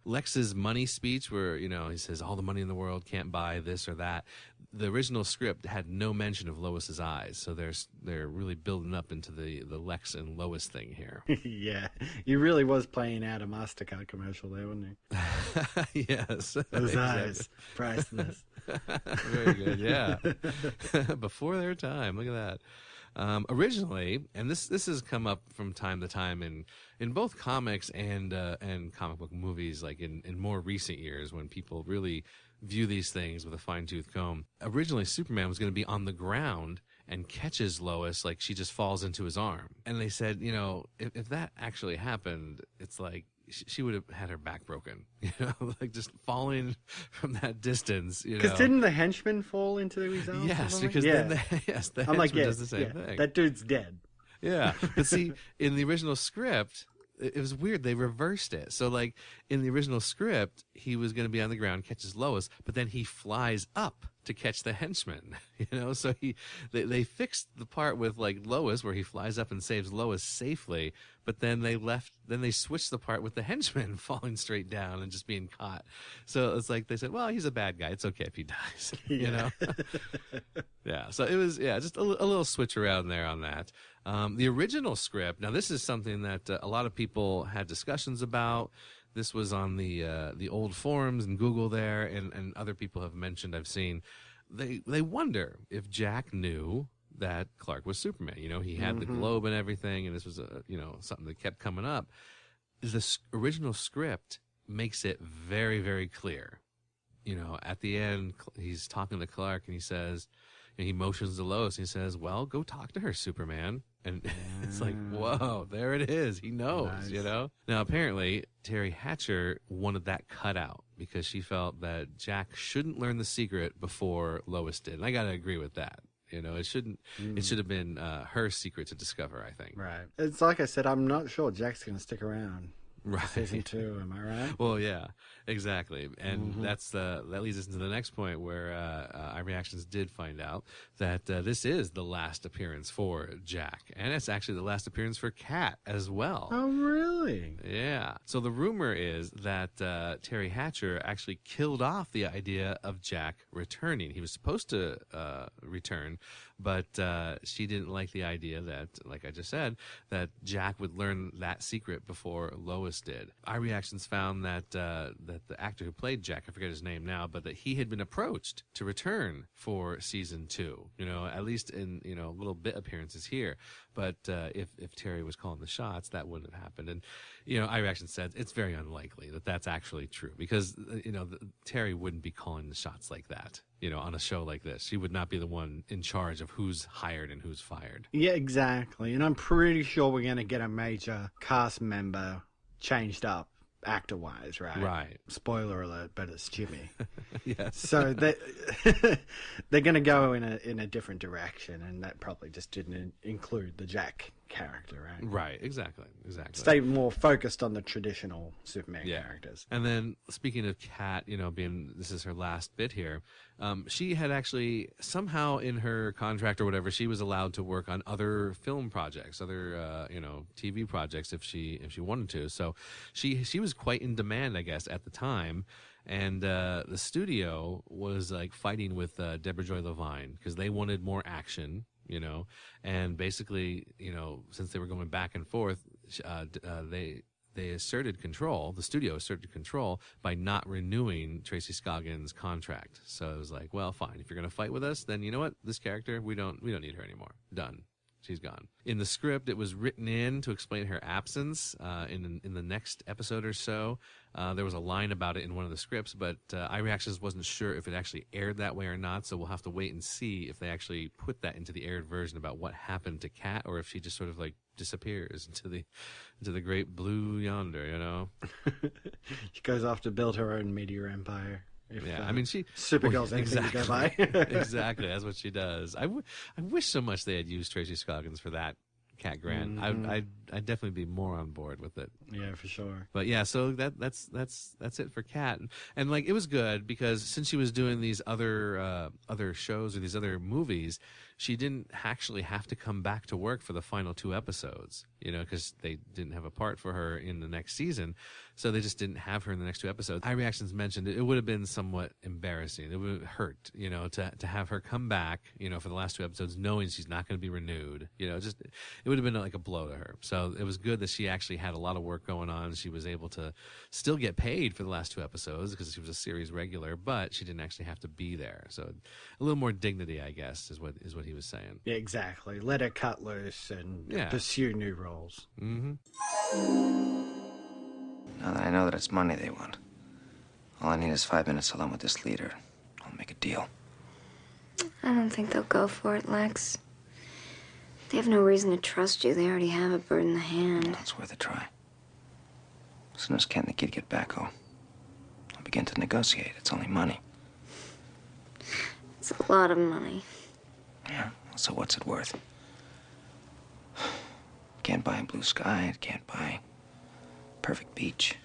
Lex's money speech where, he says all the money in the world can't buy this or that. The original script had no mention of Lois's eyes, so they're really building up into the Lex and Lois thing here. Yeah, he really was playing out a MasterCard commercial there, wasn't he? Yes. Those eyes, priceless. Very good, yeah. Before their time, look at that. Originally, and this has come up from time to time in both comics and comic book movies, like in more recent years when people really view these things with a fine-tooth comb. Originally, Superman was going to be on the ground and catches Lois, like she just falls into his arm. And they said, if that actually happened, it's like she would have had her back broken, like just falling from that distance, Because didn't the henchman fall into his arms? Yes, because then the henchman does the same thing. That dude's dead. Yeah, but see, in the original script, it was weird. They reversed it. So, like, in the original script, he was going to be on the ground, catches Lois, but then he flies up to catch the henchman, So they fixed the part with, like, Lois, where he flies up and saves Lois safely, but then they switched the part with the henchman falling straight down and just being caught. So it's like they said, well, he's a bad guy. It's okay if he dies, Yeah, so it was, just a little switch around there on that. The original script, now this is something that a lot of people had discussions about. This was on the old forums and Google there, and other people have mentioned, I've seen, they wonder if Jack knew that Clark was Superman. He had the globe and everything, and this was something that kept coming up. The original script makes it very, very clear. At the end, he's talking to Clark, and he says, he motions to Lois, and he says, well, go talk to her, Superman. And it's like, whoa, there it is. He knows, Now, apparently, Terry Hatcher wanted that cut out because she felt that Jack shouldn't learn the secret before Lois did. And I got to agree with that. It shouldn't. It should have been her secret to discover, I think. Right. It's like I said, I'm not sure Jack's going to stick around. Right. Season 2, am I right? Well, yeah, exactly. And that leads us into the next point where iReactions did find out that this is the last appearance for Jack. And it's actually the last appearance for Kat as well. Oh, really? Yeah. So the rumor is that Terry Hatcher actually killed off the idea of Jack returning. He was supposed to return, but she didn't like the idea that, like I just said, that Jack would learn that secret before Lois did. iReactions found that that the actor who played Jack, I forget his name now, but that he had been approached to return for season 2. You know, at least in little bit appearances here. But if Terry was calling the shots, that wouldn't have happened. And iReactions said it's very unlikely that that's actually true because Terry wouldn't be calling the shots like that. On a show like this, she would not be the one in charge of who's hired and who's fired. Yeah, exactly. And I'm pretty sure we're going to get a major cast member changed up actor-wise, right? Right. Spoiler alert, but it's Jimmy. Yes. So they're going to go in a different direction, and that probably just didn't include the Jack character, right? Right, exactly. Stay more focused on the traditional Superman characters. And then speaking of Kat, being this is her last bit here, she had actually somehow in her contract or whatever, she was allowed to work on other film projects, other TV projects if she wanted to. So she was quite in demand, I guess, at the time. And the studio was like fighting with Deborah Joy Levine because they wanted more action. And basically, since they were going back and forth, they asserted control. The studio asserted control by not renewing Tracy Scoggins' contract. So it was like, well, fine. If you're going to fight with us, then you know what? This character, we don't need her anymore. Done. She's gone. In the script, it was written in to explain her absence. In the next episode or so, there was a line about it in one of the scripts, but iReactions wasn't sure if it actually aired that way or not. So we'll have to wait and see if they actually put that into the aired version about what happened to Kat, or if she just sort of like disappears into the great blue yonder. She goes off to build her own meteor empire. I mean, Supergirl's anything to go by. Exactly, that's what she does. I wish so much they had used Tracy Scoggins for that Cat Grant. I'd definitely be more on board with it. Yeah, for sure. But yeah, so that's it for Kat, and like it was good because since she was doing these other shows or these other movies, she didn't actually have to come back to work for the final 2 episodes, because they didn't have a part for her in the next season. So they just didn't have her in the next 2 episodes. iReactions mentioned it would have been somewhat embarrassing. It would hurt, to have her come back, for the last 2 episodes, knowing she's not going to be renewed. It would have been like a blow to her. So it was good that she actually had a lot of work going on. She was able to still get paid for the last 2 episodes because she was a series regular, but she didn't actually have to be there. So a little more dignity, I guess, is what he was saying. Yeah, exactly. Let her cut loose and pursue new roles. Now that I know that it's money they want, all I need is 5 minutes alone with this leader. I'll make a deal. I don't think they'll go for it, Lex. They have no reason to trust you. They already have a bird in the hand. Well, it's worth a try. As soon as Ken and the kid get back home, I'll begin to negotiate. It's only money. It's a lot of money. Yeah, so what's it worth? Can't buy a blue sky. It can't buy a perfect beach.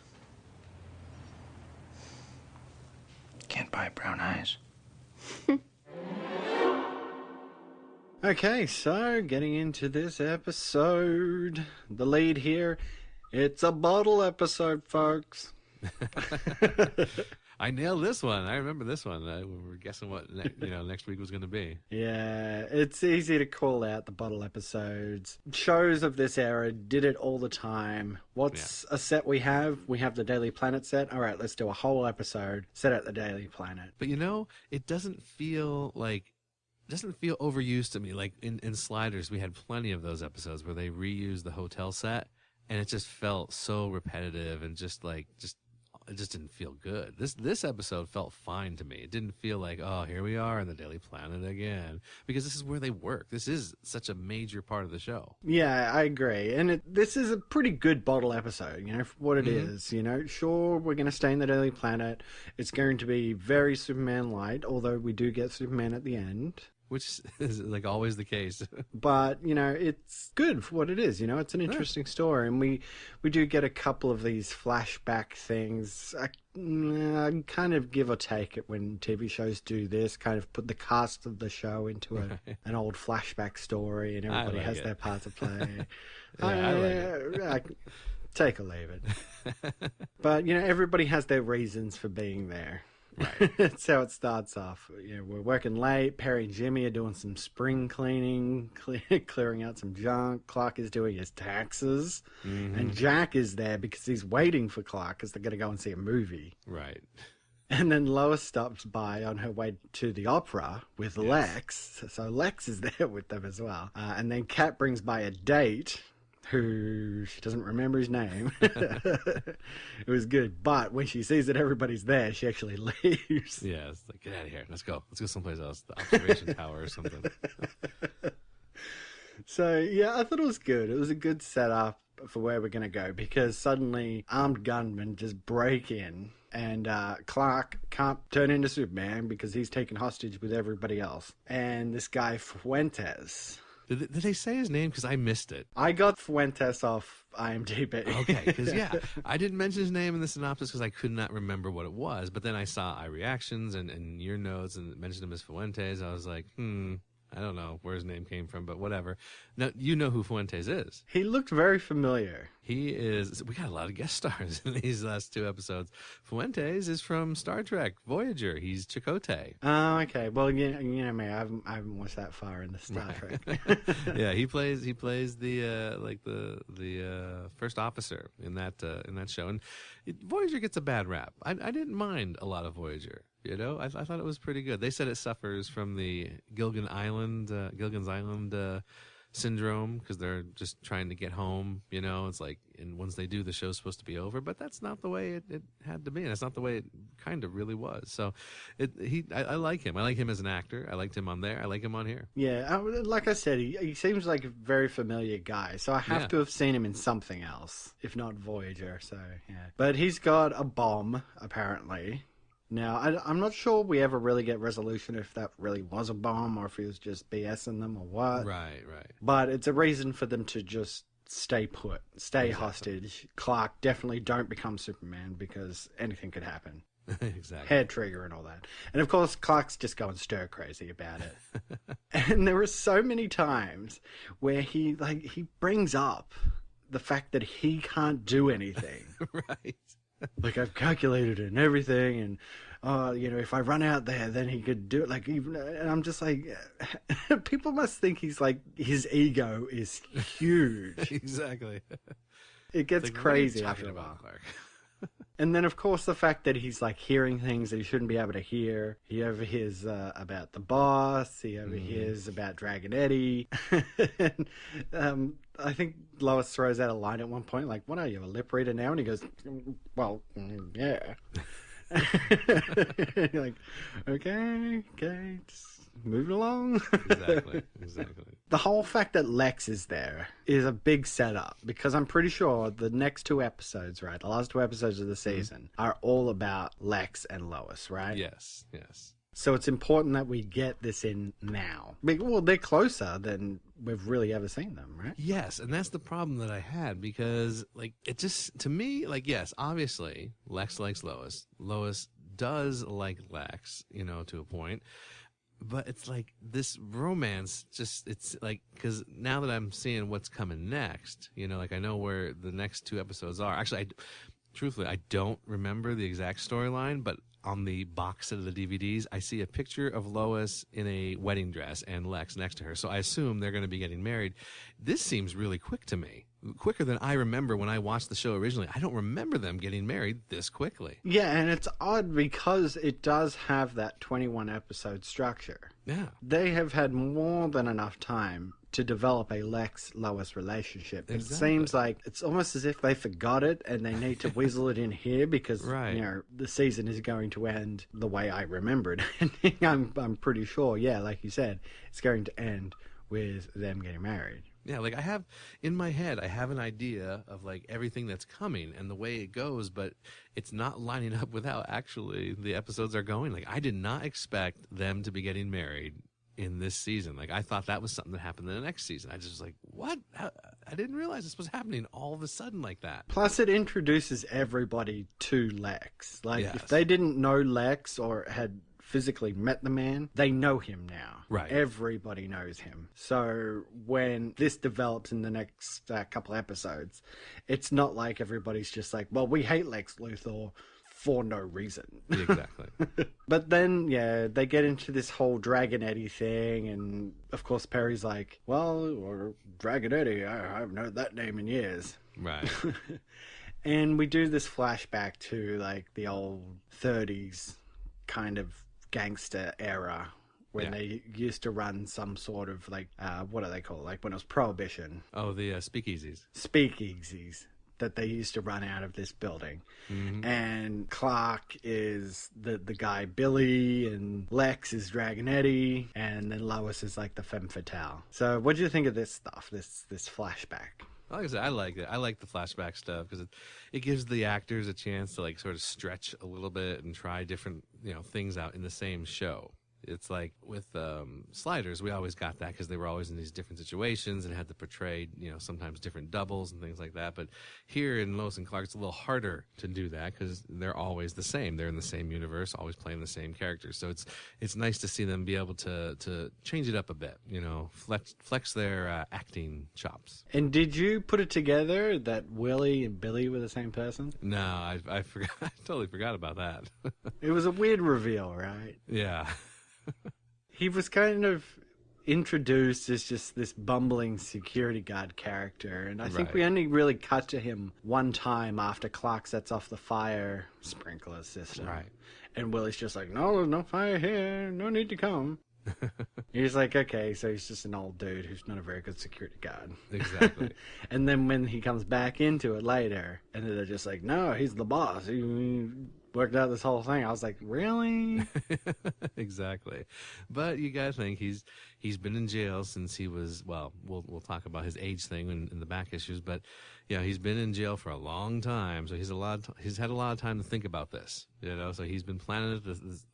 Can't buy brown eyes. Okay, so getting into this episode, the lead here, it's a bottle episode, folks. I nailed this one. I remember this one. We were guessing what next week was going to be. Yeah, it's easy to call out the bottle episodes. Shows of this era did it all the time. What's a set we have? We have the Daily Planet set. All right, let's do a whole episode set at the Daily Planet. But it doesn't feel overused to me. Like in Sliders, we had plenty of those episodes where they reused the hotel set, and it just felt so repetitive and it just didn't feel good. This episode felt fine to me. It didn't feel like, oh, here we are in the Daily Planet again, because this is where they work. This is such a major part of the show. Yeah, I agree. And this is a pretty good bottle episode, for what it is. Sure, we're going to stay in the Daily Planet. It's going to be very Superman light, although we do get Superman at the end. which is like always the case. But, it's good for what it is. It's an interesting story. And we do get a couple of these flashback things. I kind of give or take it when TV shows do this, kind of put the cast of the show into an old flashback story, and everybody has their part to play. I like it. Take or leave it. But, everybody has their reasons for being there. Right. That's how it starts off. We're working late. Perry and Jimmy are doing some spring cleaning, clearing out some junk. Clark is doing his taxes. Mm-hmm. And Jack is there because he's waiting for Clark because they're going to go and see a movie. Right. And then Lois stops by on her way to the opera with Lex. So Lex is there with them as well. And then Kat brings by a date who she doesn't remember his name. It was good. But when she sees that everybody's there, she actually leaves. Yeah, it's like, get out of here. Let's go. Let's go someplace else. The observation tower or something. So, yeah, I thought it was good. It was a good setup for where we're going to go because suddenly armed gunmen just break in and Clark can't turn into Superman because he's taken hostage with everybody else. And this guy, Fuentes... Did they say his name? Because I missed it. I got Fuentes off IMDb. Okay, because, I didn't mention his name in the synopsis because I could not remember what it was. But then I saw iReactions and your notes and mentioned him as Fuentes. I was like, I don't know where his name came from, but whatever. Now, you know who Fuentes is. He looked very familiar. He is... We got a lot of guest stars in these last two episodes. Fuentes is from Star Trek, Voyager. He's Chakotay. Oh, okay. Well, you know me. I haven't watched that far in the Star Trek. Yeah, he plays the first officer in that show. And Voyager gets a bad rap. I didn't mind a lot of Voyager. I thought it was pretty good. They said it suffers from the Gilligan's Island syndrome because they're just trying to get home. It's like, and once they do, the show's supposed to be over. But that's not the way it had to be, and that's not the way it kind of really was. So, I like him. I like him as an actor. I liked him on there. I like him on here. Yeah, like I said, he seems like a very familiar guy. So I have to have seen him in something else, if not Voyager. So yeah, but he's got a bomb apparently. Now, I'm not sure we ever really get resolution if that really was a bomb or if he was just BSing them or what. Right. But it's a reason for them to just stay put, stay hostage. Clark, definitely don't become Superman because anything could happen. Exactly. Hair trigger and all that. And of course, Clark's just going stir crazy about it. And there are so many times where he brings up the fact that he can't do anything. Right. Like, I've calculated it and everything, and, if I run out there, then he could do it. And I'm just like, people must think he's like, his ego is huge. Exactly. It gets crazy after a while. Clark? And then, of course, the fact that he's, like, hearing things that he shouldn't be able to hear. He overhears about the boss. He overhears about Dragon Eddie. And, I think Lois throws out a line at one point, like, what are you, a lip reader now? And he goes, well, yeah. You're like, okay, just moving along. Exactly. The whole fact that Lex is there is a big setup because I'm pretty sure the next two episodes, right, the last two episodes of the season are all about Lex and Lois, right? Yes. So it's important that we get this in now. Well, they're closer than we've really ever seen them, right? Yes, and that's the problem that I had because, like, it just, to me, like, yes, obviously, Lex likes Lois. Lois does like Lex, to a point. But it's like this romance it's like, because now that I'm seeing what's coming next, like I know where the next two episodes are. Actually, truthfully, I don't remember the exact storyline, but on the box set of the DVDs, I see a picture of Lois in a wedding dress and Lex next to her. So I assume they're going to be getting married. This seems really quick to me. Quicker than I remember when I watched the show originally. I don't remember them getting married this quickly. Yeah, and it's odd because it does have that 21 episode structure. Yeah. They have had more than enough time to develop a Lex-Lois relationship. Exactly. It seems like it's almost as if they forgot it and they need to weasel it in here because the season is going to end the way I remembered. I'm pretty sure, like you said, it's going to end with them getting married. Yeah, like I have in my head, I have an idea of like everything that's coming and the way it goes, but it's not lining up with how actually the episodes are going. Like I did not expect them to be getting married in this season. Like, I thought that was something that happened in the next season. I just was like, what? I didn't realize this was happening all of a sudden like that. Plus, it introduces everybody to Lex. Like, Yes. if they didn't know Lex or had physically met the man, they know him now. Right. Everybody knows him. So when this develops in the next couple episodes, it's not like everybody's just like, well, we hate Lex Luthor for no reason. Exactly. But then, yeah, they get into this whole Dragon Eddie thing, and of course Perry's like, well, or Dragon Eddie, I haven't heard that name in years. Right. And we do this flashback to like the old 30s kind of gangster era when they used to run some sort of like, what do they call it? Like when it was Prohibition. Oh, the speakeasies. Speakeasies that they used to run out of this building. Mm-hmm. And Clark is the guy Billy, and Lex is Dragon Eddie, and then Lois is like the femme fatale. So what do you think of this stuff, this flashback? Like I said, I like it. I like the flashback stuff because it gives the actors a chance to like sort of stretch a little bit and try different things out in the same show. It's like with Sliders, we always got that because they were always in these different situations and had to portray, sometimes different doubles and things like that. But here in Lois and Clark, it's a little harder to do that because they're always the same. They're in the same universe, always playing the same characters. So it's nice to see them be able to change it up a bit, flex their acting chops. And did you put it together that Willie and Billy were the same person? No, I forgot. I totally forgot about that. It was a weird reveal, right? Yeah. He was kind of introduced as just this bumbling security guard character, and I think we only really cut to him one time after Clark sets off the fire sprinkler system. Right. And Willie's just like, no, there's no fire here, no need to come. He's like, okay, so he's just an old dude who's not a very good security guard. Exactly. And then when he comes back into it later, and they're just like, no, he's the boss. He worked out this whole thing. I was like, really? Exactly. But you gotta think he's been in jail since he was, well, we'll talk about his age thing in the back issues, but he's been in jail for a long time, so he's had a lot of time to think about this, so he's been planning it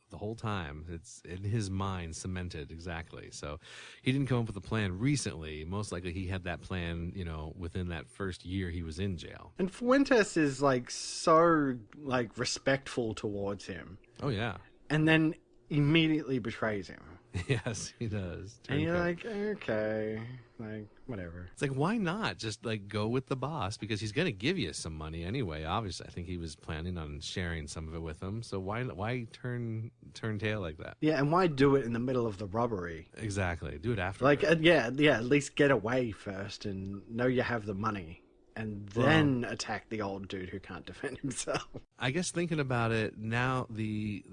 the whole time. It's in his mind, cemented, exactly. So he didn't come up with a plan recently. Most likely he had that plan, within that first year he was in jail. And Fuentes is like so like respectful towards him. Oh yeah. And then immediately betrays him. Yes, he does. And you're like, okay, like, whatever. It's like, why not just like go with the boss, because he's gonna give you some money anyway. Obviously, I think he was planning on sharing some of it with him. So why turn tail like that? Yeah, and why do it in the middle of the robbery? Exactly. Do it after. Like, yeah, at least get away first and know you have the money, and then attack the old dude who can't defend himself. I guess thinking about it now, the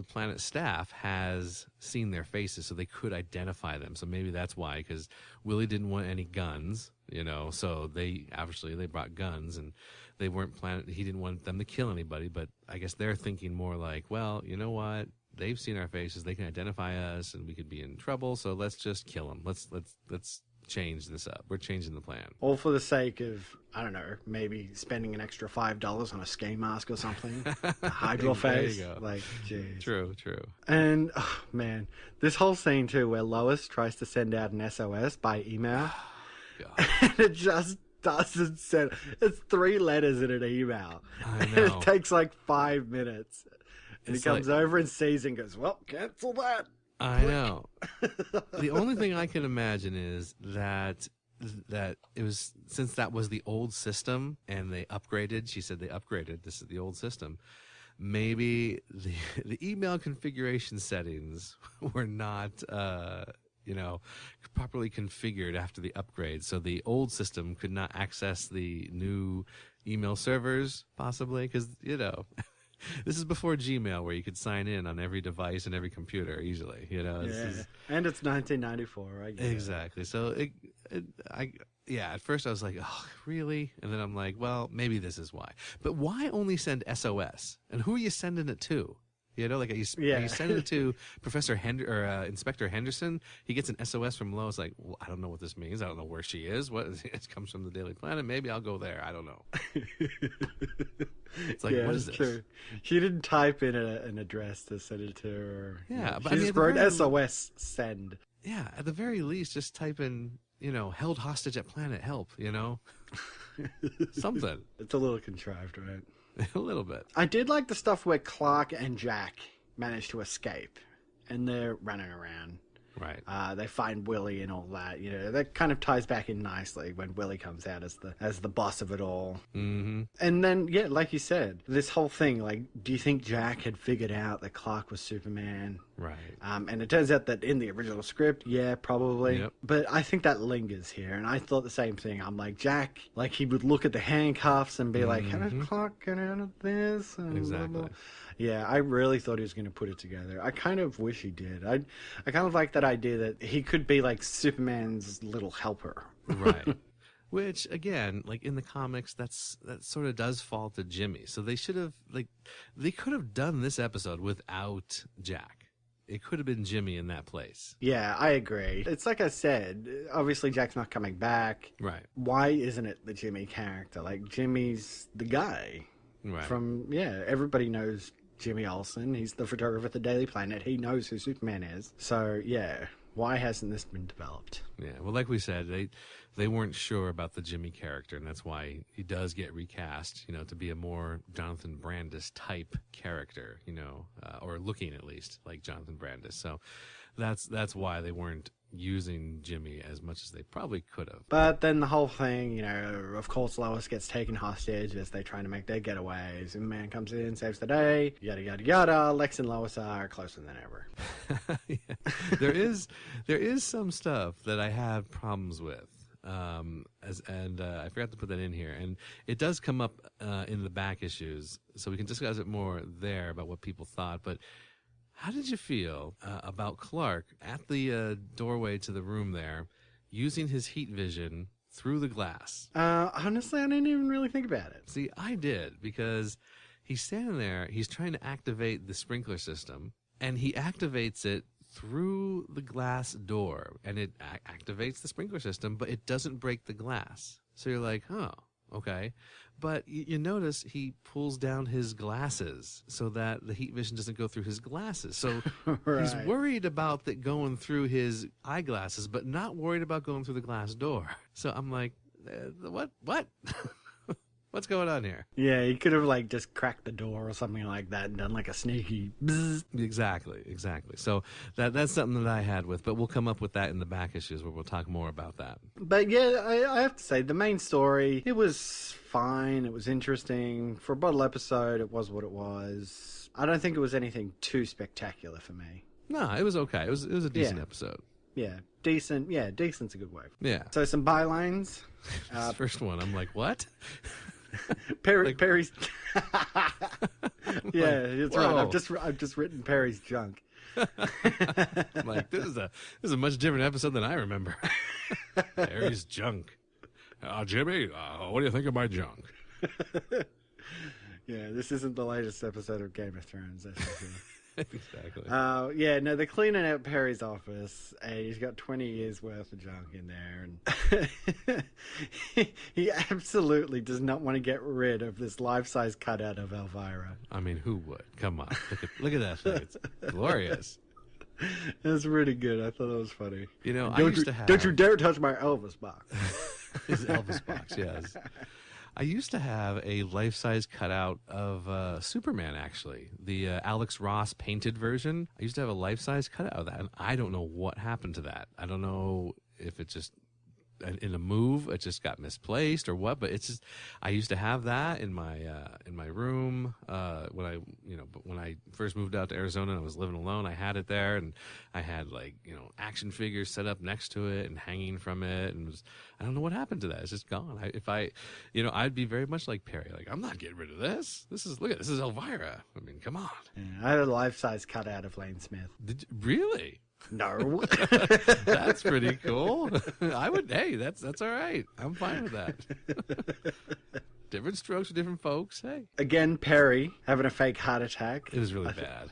Planet staff has seen their faces, so they could identify them. So maybe that's why, because Willie didn't want any guns, so they brought guns, and they weren't planning. He didn't want them to kill anybody, but I guess they're thinking more like, well, you know what? They've seen our faces, they can identify us, and we could be in trouble. So let's just kill them. Let's change this up. We're changing the plan. All for the sake of, I don't know, maybe spending an extra $5 on a ski mask or something. A hydro face. There you go. Like, jeez. True. And, oh, man, this whole scene, too, where Lois tries to send out an SOS by email. God. And it just doesn't send. It's 3 letters in an email. I know. And it takes like 5 minutes. And It's he comes over and sees and goes, well, cancel that. I know. The only thing I can imagine is that it was, since that was the old system and they upgraded. She said they upgraded. This is the old system. Maybe the email configuration settings were not properly configured after the upgrade, so the old system could not access the new email servers, possibly, because this is before Gmail, where you could sign in on every device and every computer easily. And it's 1994, right? Exactly. So at first I was like, oh, really? And then I'm like, well, maybe this is why. But why only send SOS? And who are you sending it to? Are you sending it to Professor Inspector Henderson? He gets an SOS from Lois, like, well, I don't know what this means. I don't know where she is. It comes from the Daily Planet. Maybe I'll go there. I don't know. It's like, what is this? True. She didn't type in an address to send it to her. Yeah, but she just wrote SOS send. Yeah, at the very least, just type in, held hostage at Planet Help, Something. It's a little contrived, right? A little bit. I did like the stuff where Clark and Jack managed to escape, and they're running around. Right. They find Willie and all that. That kind of ties back in nicely when Willie comes out as the boss of it all. Mm-hmm. And then, yeah, like you said, this whole thing, like, do you think Jack had figured out that Clark was Superman? Right. And it turns out that in the original script, yeah, probably. Yep. But I think that lingers here. And I thought the same thing. I'm like, Jack, like, he would look at the handcuffs and be like, how did Clark get out of this? And exactly. blah, blah. Yeah, I really thought he was going to put it together. I kind of wish he did. I kind of like that idea that he could be like Superman's little helper. Right. Which, again, like in the comics, that sort of does fall to Jimmy. So they should have, they could have done this episode without Jack. It could have been Jimmy in that place. Yeah, I agree. It's like I said, obviously Jack's not coming back. Right. Why isn't it the Jimmy character? Like, Jimmy's the guy. Right. Everybody knows Jimmy Olsen. He's the photographer at the Daily Planet. He knows who Superman is. So, yeah, why hasn't this been developed? Yeah, well, like we said, they weren't sure about the Jimmy character, and that's why he does get recast, to be a more Jonathan Brandis type character, or looking at least like Jonathan Brandis. So that's why they weren't using Jimmy as much as they probably could have. But then the whole thing, of course Lois gets taken hostage as they try to make their getaways. And man comes in, saves the day, yada, yada, yada. Lex and Lois are closer than ever. Yeah. There is some stuff that I had problems with. I forgot to put that in here. And it does come up in the back issues, so we can discuss it more there about what people thought. But how did you feel about Clark at the doorway to the room there, using his heat vision through the glass? Honestly, I didn't even really think about it. See, I did, because he's standing there, he's trying to activate the sprinkler system, and he activates it through the glass door, and it activates the sprinkler system, but it doesn't break the glass. So you're like, oh, okay. But you notice he pulls down his glasses so that the heat vision doesn't go through his glasses. So right. He's worried about that going through his eyeglasses, but not worried about going through the glass door. So I'm like, what? What's going on here? Yeah, he could have just cracked the door or something like that and done like a sneaky bzzz. Exactly. So that's something that I had with, but we'll come up with that in the back issues where we'll talk more about that. But yeah, I have to say, the main story, it was fine. It was interesting. For a bottle episode, it was what it was. I don't think it was anything too spectacular for me. No, it was okay. It was a decent episode. Yeah, decent. Yeah, decent's a good word. Yeah. So some bylines. This first one, I'm like, what? Perry's. Yeah, that's right. Whoa. I've just written Perry's junk. I'm like, this is a much different episode than I remember. Perry's junk. Jimmy, what do you think of my junk? Yeah, this isn't the latest episode of Game of Thrones. That's for sure. Exactly. They're cleaning out Perry's office, and he's got 20 years worth of junk in there, and he absolutely does not want to get rid of this life-size cutout of Elvira. I mean, who would? Come on, look at that thing. It's glorious. That's really good. I thought that was funny. Don't you dare touch my Elvis box. His Elvis box, yes. I used to have a life-size cutout of Superman, actually. The Alex Ross painted version. I used to have a life-size cutout of that, and I don't know what happened to that. I don't know if it just, in a move, it just got misplaced or what, but it's just, I used to have that in my room when I first moved out to Arizona and I was living alone. I had it there, and I had action figures set up next to it and hanging from it, and I don't know what happened to that. It's just gone. I'd be very much like Perry. Like, I'm not getting rid of this. This is Elvira. I mean, come on. Yeah, I had a life-size cutout of Lane Smith. Did you, really? No. That's pretty cool. Hey, that's all right. I'm fine with that. Different strokes for different folks. Hey. Again, Perry having a fake heart attack. It was really bad.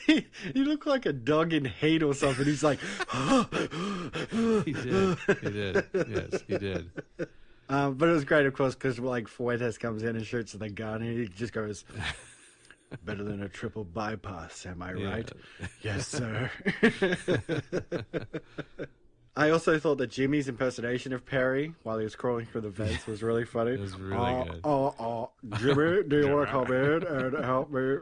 He looked like a dog in hate or something. He's like, He did. Yes, he did. But it was great, of course, because Fuentes comes in and shoots the gun, and he just goes, Better than a triple bypass, am I right? Yes, sir. I also thought that Jimmy's impersonation of Perry while he was crawling through the vents was really funny. It was really good. Jimmy, do you want to come in and help me?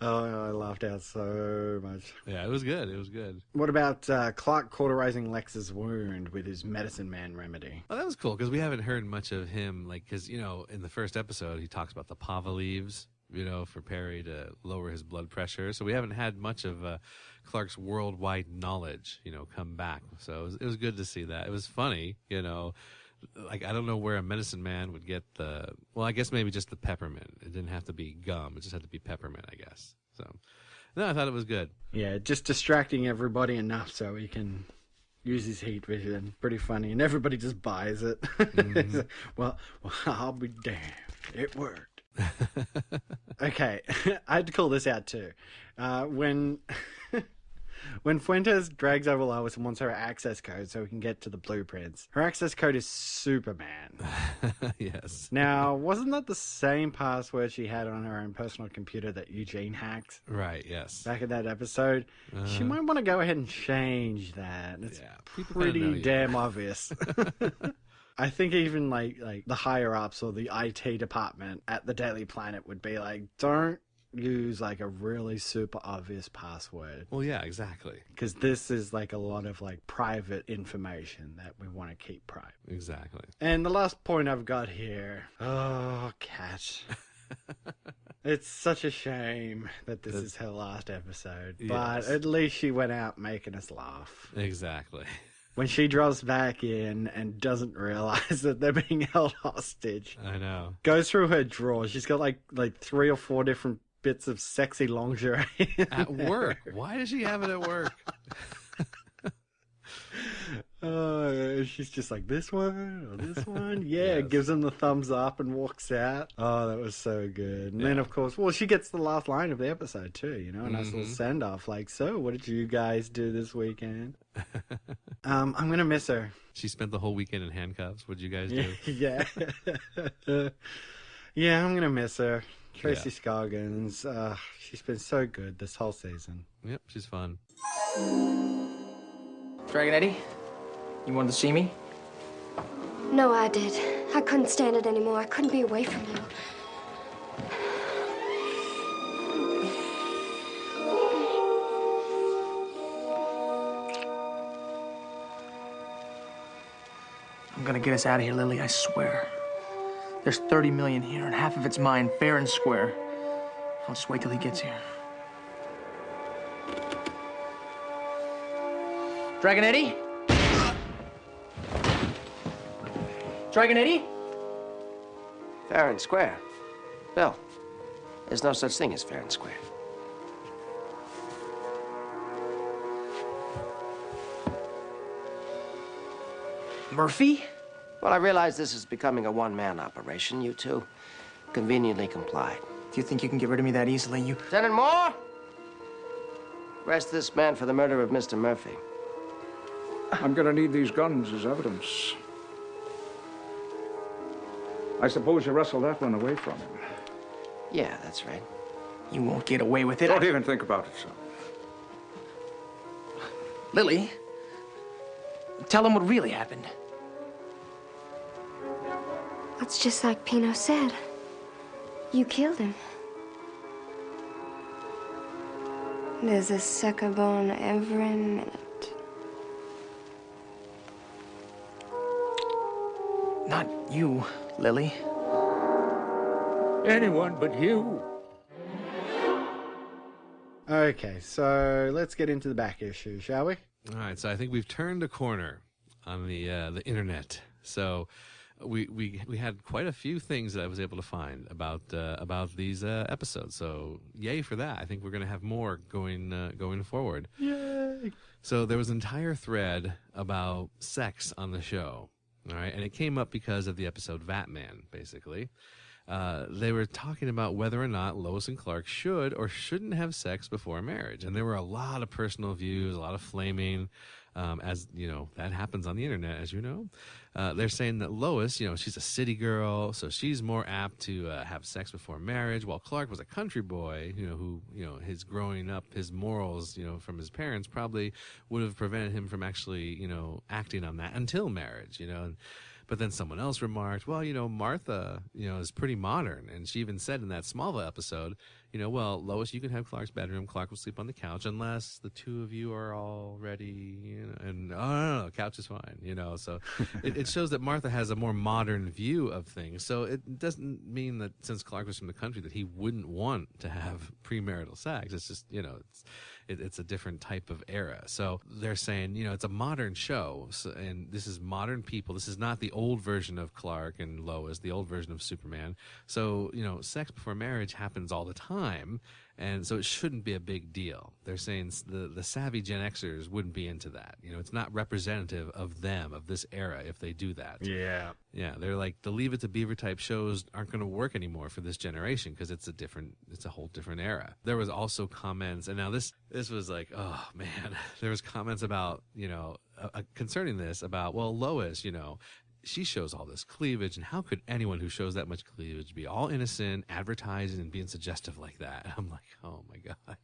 Oh, I laughed out so much. Yeah, it was good. It was good. What about Clark cauterizing Lex's wound with his medicine man remedy? Well, that was cool because we haven't heard much of him. Like, because, in the first episode, he talks about the pava leaves, for Perry to lower his blood pressure. So we haven't had much of Clark's worldwide knowledge, come back. So it was good to see that. It was funny, Like, I don't know where a medicine man would get I guess maybe just the peppermint. It didn't have to be gum. It just had to be peppermint, I guess. So, no, I thought it was good. Yeah, just distracting everybody enough so he can use his heat vision. Pretty funny. And everybody just buys it. Mm-hmm. well, I'll be damned. It worked. Okay, I had to call this out too. When Fuentes drags over Lois and wants her access code so we can get to the blueprints, her access code is Superman. Yes. Now, wasn't that the same password she had on her own personal computer that Eugene hacked? Right, yes. Back in that episode? She might want to go ahead and change that. It's pretty damn obvious. I think even like the higher ups or the IT department at the Daily Planet would be like, don't use like a really super obvious password. Well, yeah, exactly. Because this is like a lot of like private information that we want to keep private. Exactly. And the last point I've got here. Oh, Kat. It's such a shame that this is her last episode. But at least she went out making us laugh. Exactly. When she drops back in and doesn't realize that they're being held hostage. I know. Goes through her drawers. She's got like 3 or 4 different bits of sexy lingerie at work. Why does she have it at work? She's just like, this one or this one. Yeah, gives him the thumbs up and walks out. Oh, that was so good. And then of course, she gets the last line of the episode too, a nice little send off like, so what did you guys do this weekend? I'm gonna miss her. She spent the whole weekend in handcuffs. What'd you guys do? Yeah. Yeah, I'm gonna miss her. Tracy Scoggins, she's been so good this whole season. Yep, she's fun. Dragon Eddie, you wanted to see me? No, I did. I couldn't stand it anymore. I couldn't be away from you. I'm gonna get us out of here, Lily, I swear. There's 30 million here, and half of it's mine, fair and square. I'll just wait till he gets here. Dragon Eddie? Dragon Eddie? Fair and square. Bill, there's no such thing as fair and square. Murphy? Well, I realize this is becoming a one-man operation. You two conveniently complied. Do you think you can get rid of me that easily? Lieutenant Moore? Arrest this man for the murder of Mr. Murphy. I'm gonna need these guns as evidence. I suppose you wrestled that one away from him. Yeah, that's right. You won't get away with it. Don't even think about it, son. Lily, tell him what really happened. It's just like Pino said. You killed him. There's a sucker born every minute. Not you, Lily. Anyone but you. Okay, so let's get into the back issue, shall we? All right, so I think we've turned a corner on the internet. So we had quite a few things that I was able to find about these episodes. So yay for that! I think we're going to have more going forward. Yay! So there was an entire thread about sex on the show. All right, and it came up because of the episode Vatman, basically. They were talking about whether or not Lois and Clark should or shouldn't have sex before marriage. And there were a lot of personal views, a lot of flaming. as you know, that happens on the internet, as you know. They're saying that Lois, you know, she's a city girl, so she's more apt to have sex before marriage, while Clark was a country boy, you know, who, you know, his growing up, his morals, you know, from his parents probably would have prevented him from actually, you know, acting on that until marriage, you know. But then someone else remarked, well, you know, Martha, you know, is pretty modern. And she even said in that Smallville episode, you know, well, Lois, you can have Clark's bedroom. Clark will sleep on the couch unless the two of you are all ready, you know, and, no, couch is fine, you know. So it shows that Martha has a more modern view of things. So it doesn't mean that since Clark was from the country that he wouldn't want to have premarital sex. It's just, you know, it's a different type of era. So they're saying, you know, it's a modern show, and this is modern people. This is not the old version of Clark and Lois, the old version of Superman. So, you know, sex before marriage happens all the time, and so it shouldn't be a big deal. They're saying the savvy Gen Xers wouldn't be into that. You know, it's not representative of them, of this era, if they do that. Yeah. Yeah, they're like, the Leave It to Beaver type shows aren't going to work anymore for this generation because it's a whole different era. There was also comments, and now this was like, oh man, there was comments about, you know, concerning this about, well, Lois, you know, she shows all this cleavage, and how could anyone who shows that much cleavage be all innocent, advertising, and being suggestive like that? I'm like, oh my God,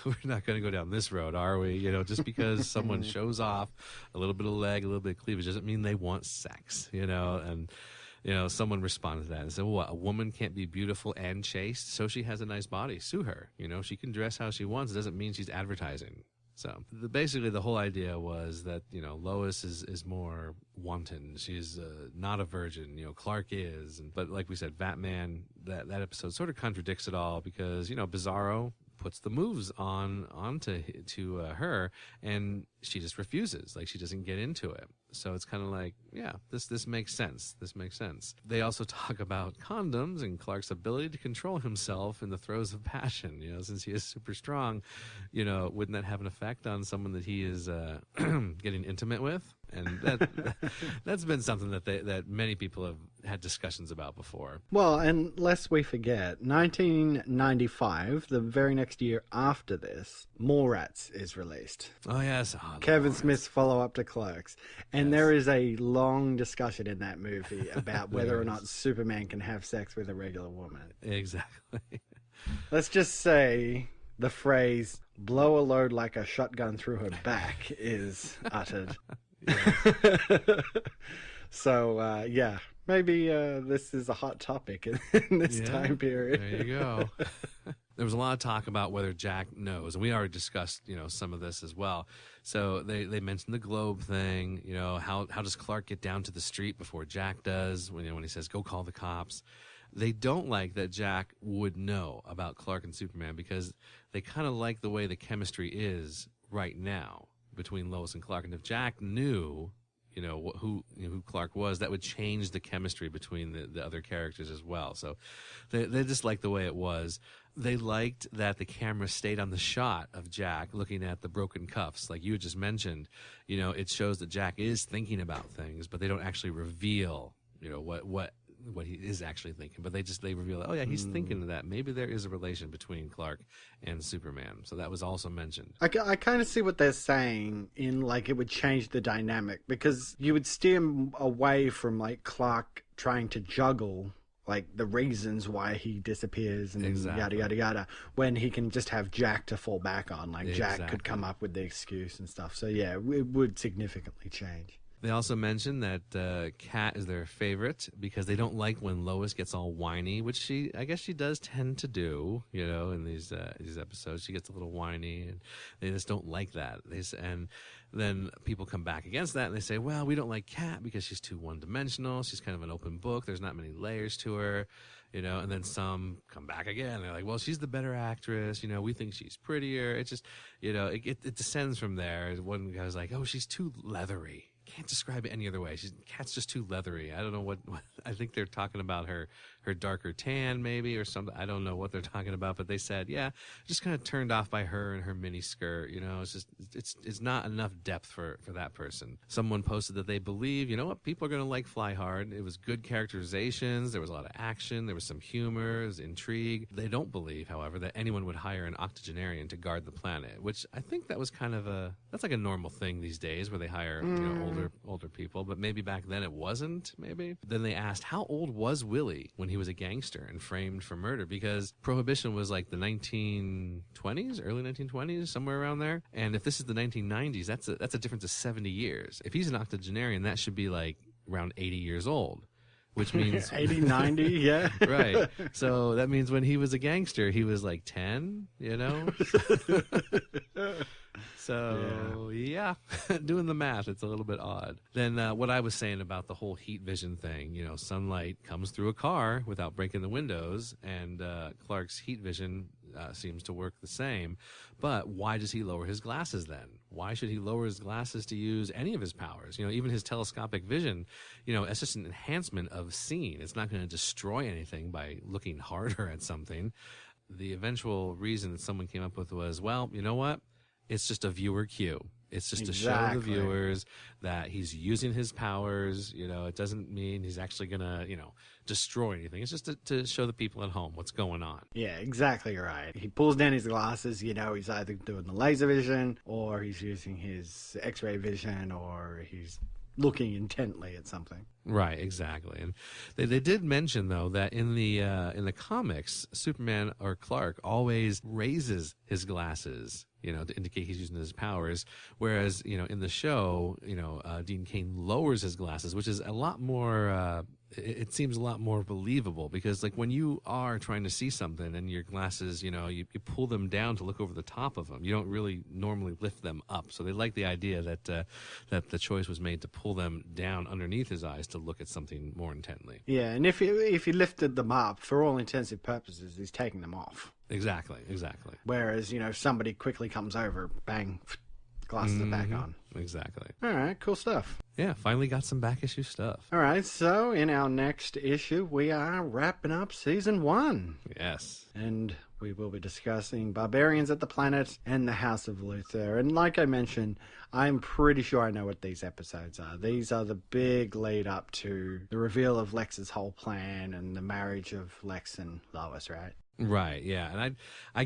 we're not going to go down this road, are we? You know, just because someone shows off a little bit of leg, a little bit of cleavage, doesn't mean they want sex, you know. And you know, someone responded to that and said, well, what, a woman can't be beautiful and chaste, so she has a nice body. Sue her. You know, she can dress how she wants. It doesn't mean she's advertising. So basically the whole idea was that, you know, Lois is more wanton. She's not a virgin. You know, Clark is. But like we said, Batman, that episode sort of contradicts it all because, you know, Bizarro puts the moves onto her, and she just refuses. Like, she doesn't get into it. So it's kind of like, yeah, this makes sense. This makes sense. They also talk about condoms and Clark's ability to control himself in the throes of passion. You know, since he is super strong, you know, wouldn't that have an effect on someone that he is getting intimate with? And that's been something that many people have had discussions about before. Well, and lest we forget, 1995, the very next year after this, Mallrats is released. Oh, yes. Kevin Smith's follow-up to Clerks. And there is a long discussion in that movie about whether or not Superman can have sex with a regular woman. Exactly. Let's just say the phrase, blow a load like a shotgun through her back, is uttered. So, yeah, maybe this is a hot topic in this time period. There you go. There was a lot of talk about whether Jack knows, and we already discussed, you know, some of this as well. So they mentioned the globe thing. You know, how does Clark get down to the street before Jack does? When he says, "Go call the cops." They don't like that Jack would know about Clark and Superman because they kind of like the way the chemistry is right now between Lois and Clark. And if Jack knew, you know, who Clark was, that would change the chemistry between the other characters as well. So they just liked the way it was. They liked that the camera stayed on the shot of Jack looking at the broken cuffs. Like you had just mentioned, you know, it shows that Jack is thinking about things, but they don't actually reveal, you know, what he is actually thinking. But they reveal, oh yeah, he's thinking of that. Maybe there is a relation between Clark and Superman. So that was also mentioned. I kind of see what they're saying in, like, it would change the dynamic because you would steer away from, like, Clark trying to juggle, like, the reasons why he disappears and yada, yada, yada, when he can just have Jack to fall back on. Like, Jack could come up with the excuse and stuff. So, yeah, it would significantly change. They also mentioned that Kat is their favorite because they don't like when Lois gets all whiny, which I guess she does tend to do, you know, in these episodes. She gets a little whiny, and they just don't like that. And then people come back against that, and they say, well, we don't like Kat because she's too one-dimensional. She's kind of an open book. There's not many layers to her, you know. And then some come back again. They're like, well, she's the better actress. You know, we think she's prettier. It's just, you know, it descends from there. One guy's like, oh, she's too leathery. can't describe it any other way. Kat's just too leathery. I don't know what I think they're talking about her darker tan maybe or something. I don't know what they're talking about, but they said, yeah, just kind of turned off by her and her mini skirt. You know, it's just it's not enough depth for that person. Someone posted that they believe, you know what, people are going to like Fly Hard. It was good characterizations. There was a lot of action. There was some humor, there was intrigue. They don't believe, however, that anyone would hire an octogenarian to guard the planet, which I think that was kind of that's like a normal thing these days where they hire you know, older people, but maybe back then it wasn't, maybe. Then they asked, how old was Willie when he was a gangster and framed for murder? Because Prohibition was like the 1920s, early 1920s, somewhere around there. And if this is the 1990s, that's a difference of 70 years. If he's an octogenarian, that should be like around 80 years old. Which means 80, 90, yeah. Right. So that means when he was a gangster, he was like 10, you know? So, yeah, doing the math, it's a little bit odd. Then what I was saying about the whole heat vision thing, you know, sunlight comes through a car without breaking the windows, and Clark's heat vision seems to work the same. But why does he lower his glasses then? Why should he lower his glasses to use any of his powers? You know, even his telescopic vision, you know, it's just an enhancement of seeing. It's not going to destroy anything by looking harder at something. The eventual reason that someone came up with was, well, you know what? It's just a viewer cue. It's just to show the viewers that he's using his powers. You know, it doesn't mean he's actually going to, you know, destroy anything. It's just to show the people at home what's going on. Yeah, exactly right. He pulls down his glasses, you know, he's either doing the laser vision or he's using his X-ray vision or he's looking intently at something. Right, exactly. And they did mention, though, that in the comics, Superman or Clark always raises his glasses, you know, to indicate he's using his powers, whereas, you know, in the show, you know, Dean Cain lowers his glasses, which is a lot more it seems a lot more believable, because like when you are trying to see something and your glasses, you know, you pull them down to look over the top of them, you don't really normally lift them up. So they like the idea that that the choice was made to pull them down underneath his eyes to look at something more intently. Yeah, and if he lifted them up, for all intensive purposes, he's taking them off. Exactly. Whereas, you know, if somebody quickly comes over, bang, glasses are back on. Exactly. All right, cool stuff. Yeah, finally got some back issue stuff. All right, so in our next issue, we are wrapping up season 1. Yes. And we will be discussing Barbarians at the Planet and the House of Luthor. And like I mentioned, I'm pretty sure I know what these episodes are. These are the big lead up to the reveal of Lex's whole plan and the marriage of Lex and Lois, right? Right, yeah. And I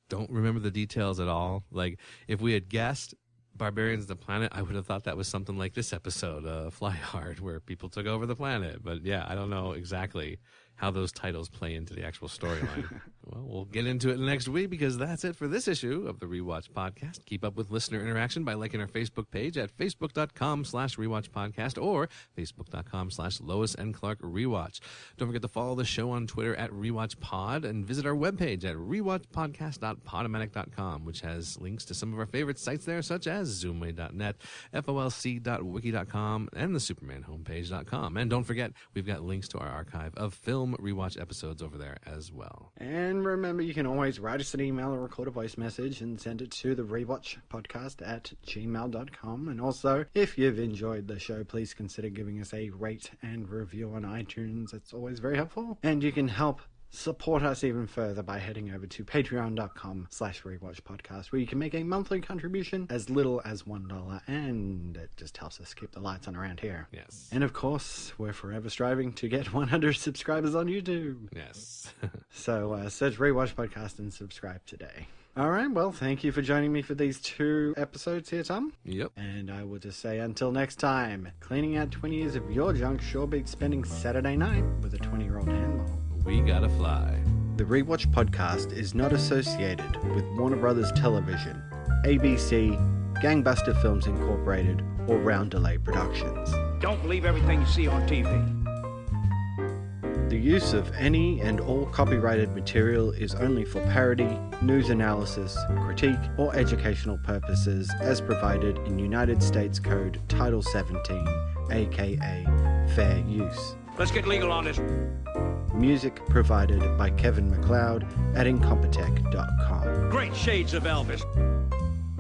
don't remember the details at all. Like, if we had guessed Barbarians of the Planet, I would have thought that was something like this episode, Fly Hard, where people took over the planet. But yeah, I don't know exactly how those titles play into the actual storyline. Well, we'll get into it next week, because that's it for this issue of the Rewatch Podcast. Keep up with listener interaction by liking our Facebook page at facebook.com/Rewatch Podcast or facebook.com/Lois and Clark Rewatch. Don't forget to follow the show on Twitter at Rewatch Pod, and visit our webpage at rewatchpodcast.podomatic.com, which has links to some of our favorite sites there, such as zoomway.net, folc.wiki.com, and the supermanhomepage.com. And don't forget, we've got links to our archive of film rewatch episodes over there as well. And remember, you can always write us an email or record a voice message and send it to the Rewatch Podcast at gmail.com. And also, if you've enjoyed the show, please consider giving us a rate and review on iTunes. It's always very helpful. And you can help support us even further by heading over to patreon.com/rewatchpodcast, where you can make a monthly contribution as little as $1, and it just helps us keep the lights on around here. Yes. And of course, we're forever striving to get 100 subscribers on YouTube. Yes. So search Rewatch Podcast and subscribe today. All right, well, thank you for joining me for these 2 episodes here, Tom. Yep. And I will just say until next time, cleaning out 20 years of your junk sure beats spending Saturday night with a 20-year-old handball. We gotta fly. The Rewatch Podcast is not associated with Warner Brothers Television, ABC, Gangbuster Films Incorporated, or Round Delay Productions. Don't believe everything you see on TV. The use of any and all copyrighted material is only for parody, news analysis, critique, or educational purposes as provided in United States Code Title 17, aka Fair Use. Let's get legal on this. Music provided by Kevin McCloud at incompetech.com. Great shades of Elvis.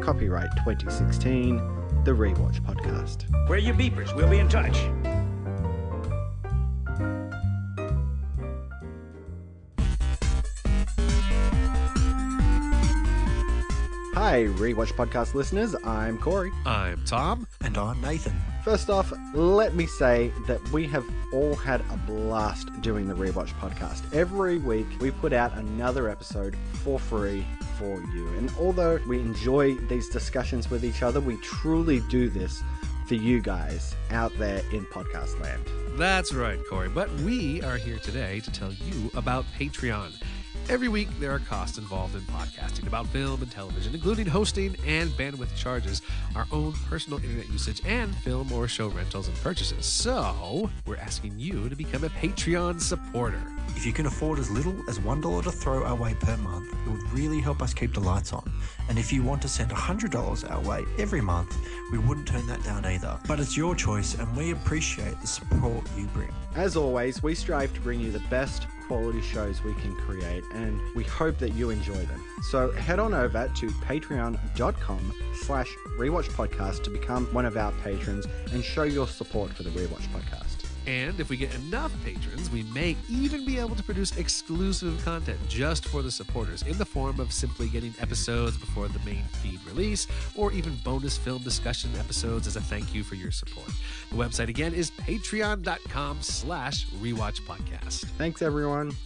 Copyright 2016, the Rewatch Podcast. Where are your beepers? We'll be in touch. Hi, Rewatch Podcast listeners. I'm Cory. I'm Tom. And I'm Nathan. First off, let me say that we have all had a blast doing the Rewatch Podcast. Every week, we put out another episode for free for you. And although we enjoy these discussions with each other, we truly do this for you guys out there in podcast land. That's right, Cory. But we are here today to tell you about Patreon. Every week, there are costs involved in podcasting about film and television, including hosting and bandwidth charges, our own personal internet usage, and film or show rentals and purchases. So, we're asking you to become a Patreon supporter. If you can afford as little as $1 to throw our way per month, it would really help us keep the lights on. And if you want to send $100 our way every month, we wouldn't turn that down either. But it's your choice, and we appreciate the support you bring. As always, we strive to bring you the best quality shows we can create, and we hope that you enjoy them. So head on over to patreon.com/rewatchpodcast to become one of our patrons and show your support for the Rewatch Podcast. And if we get enough patrons, we may even be able to produce exclusive content just for the supporters in the form of simply getting episodes before the main feed release, or even bonus film discussion episodes as a thank you for your support. The website again is patreon.com/rewatchpodcast. Thanks, everyone.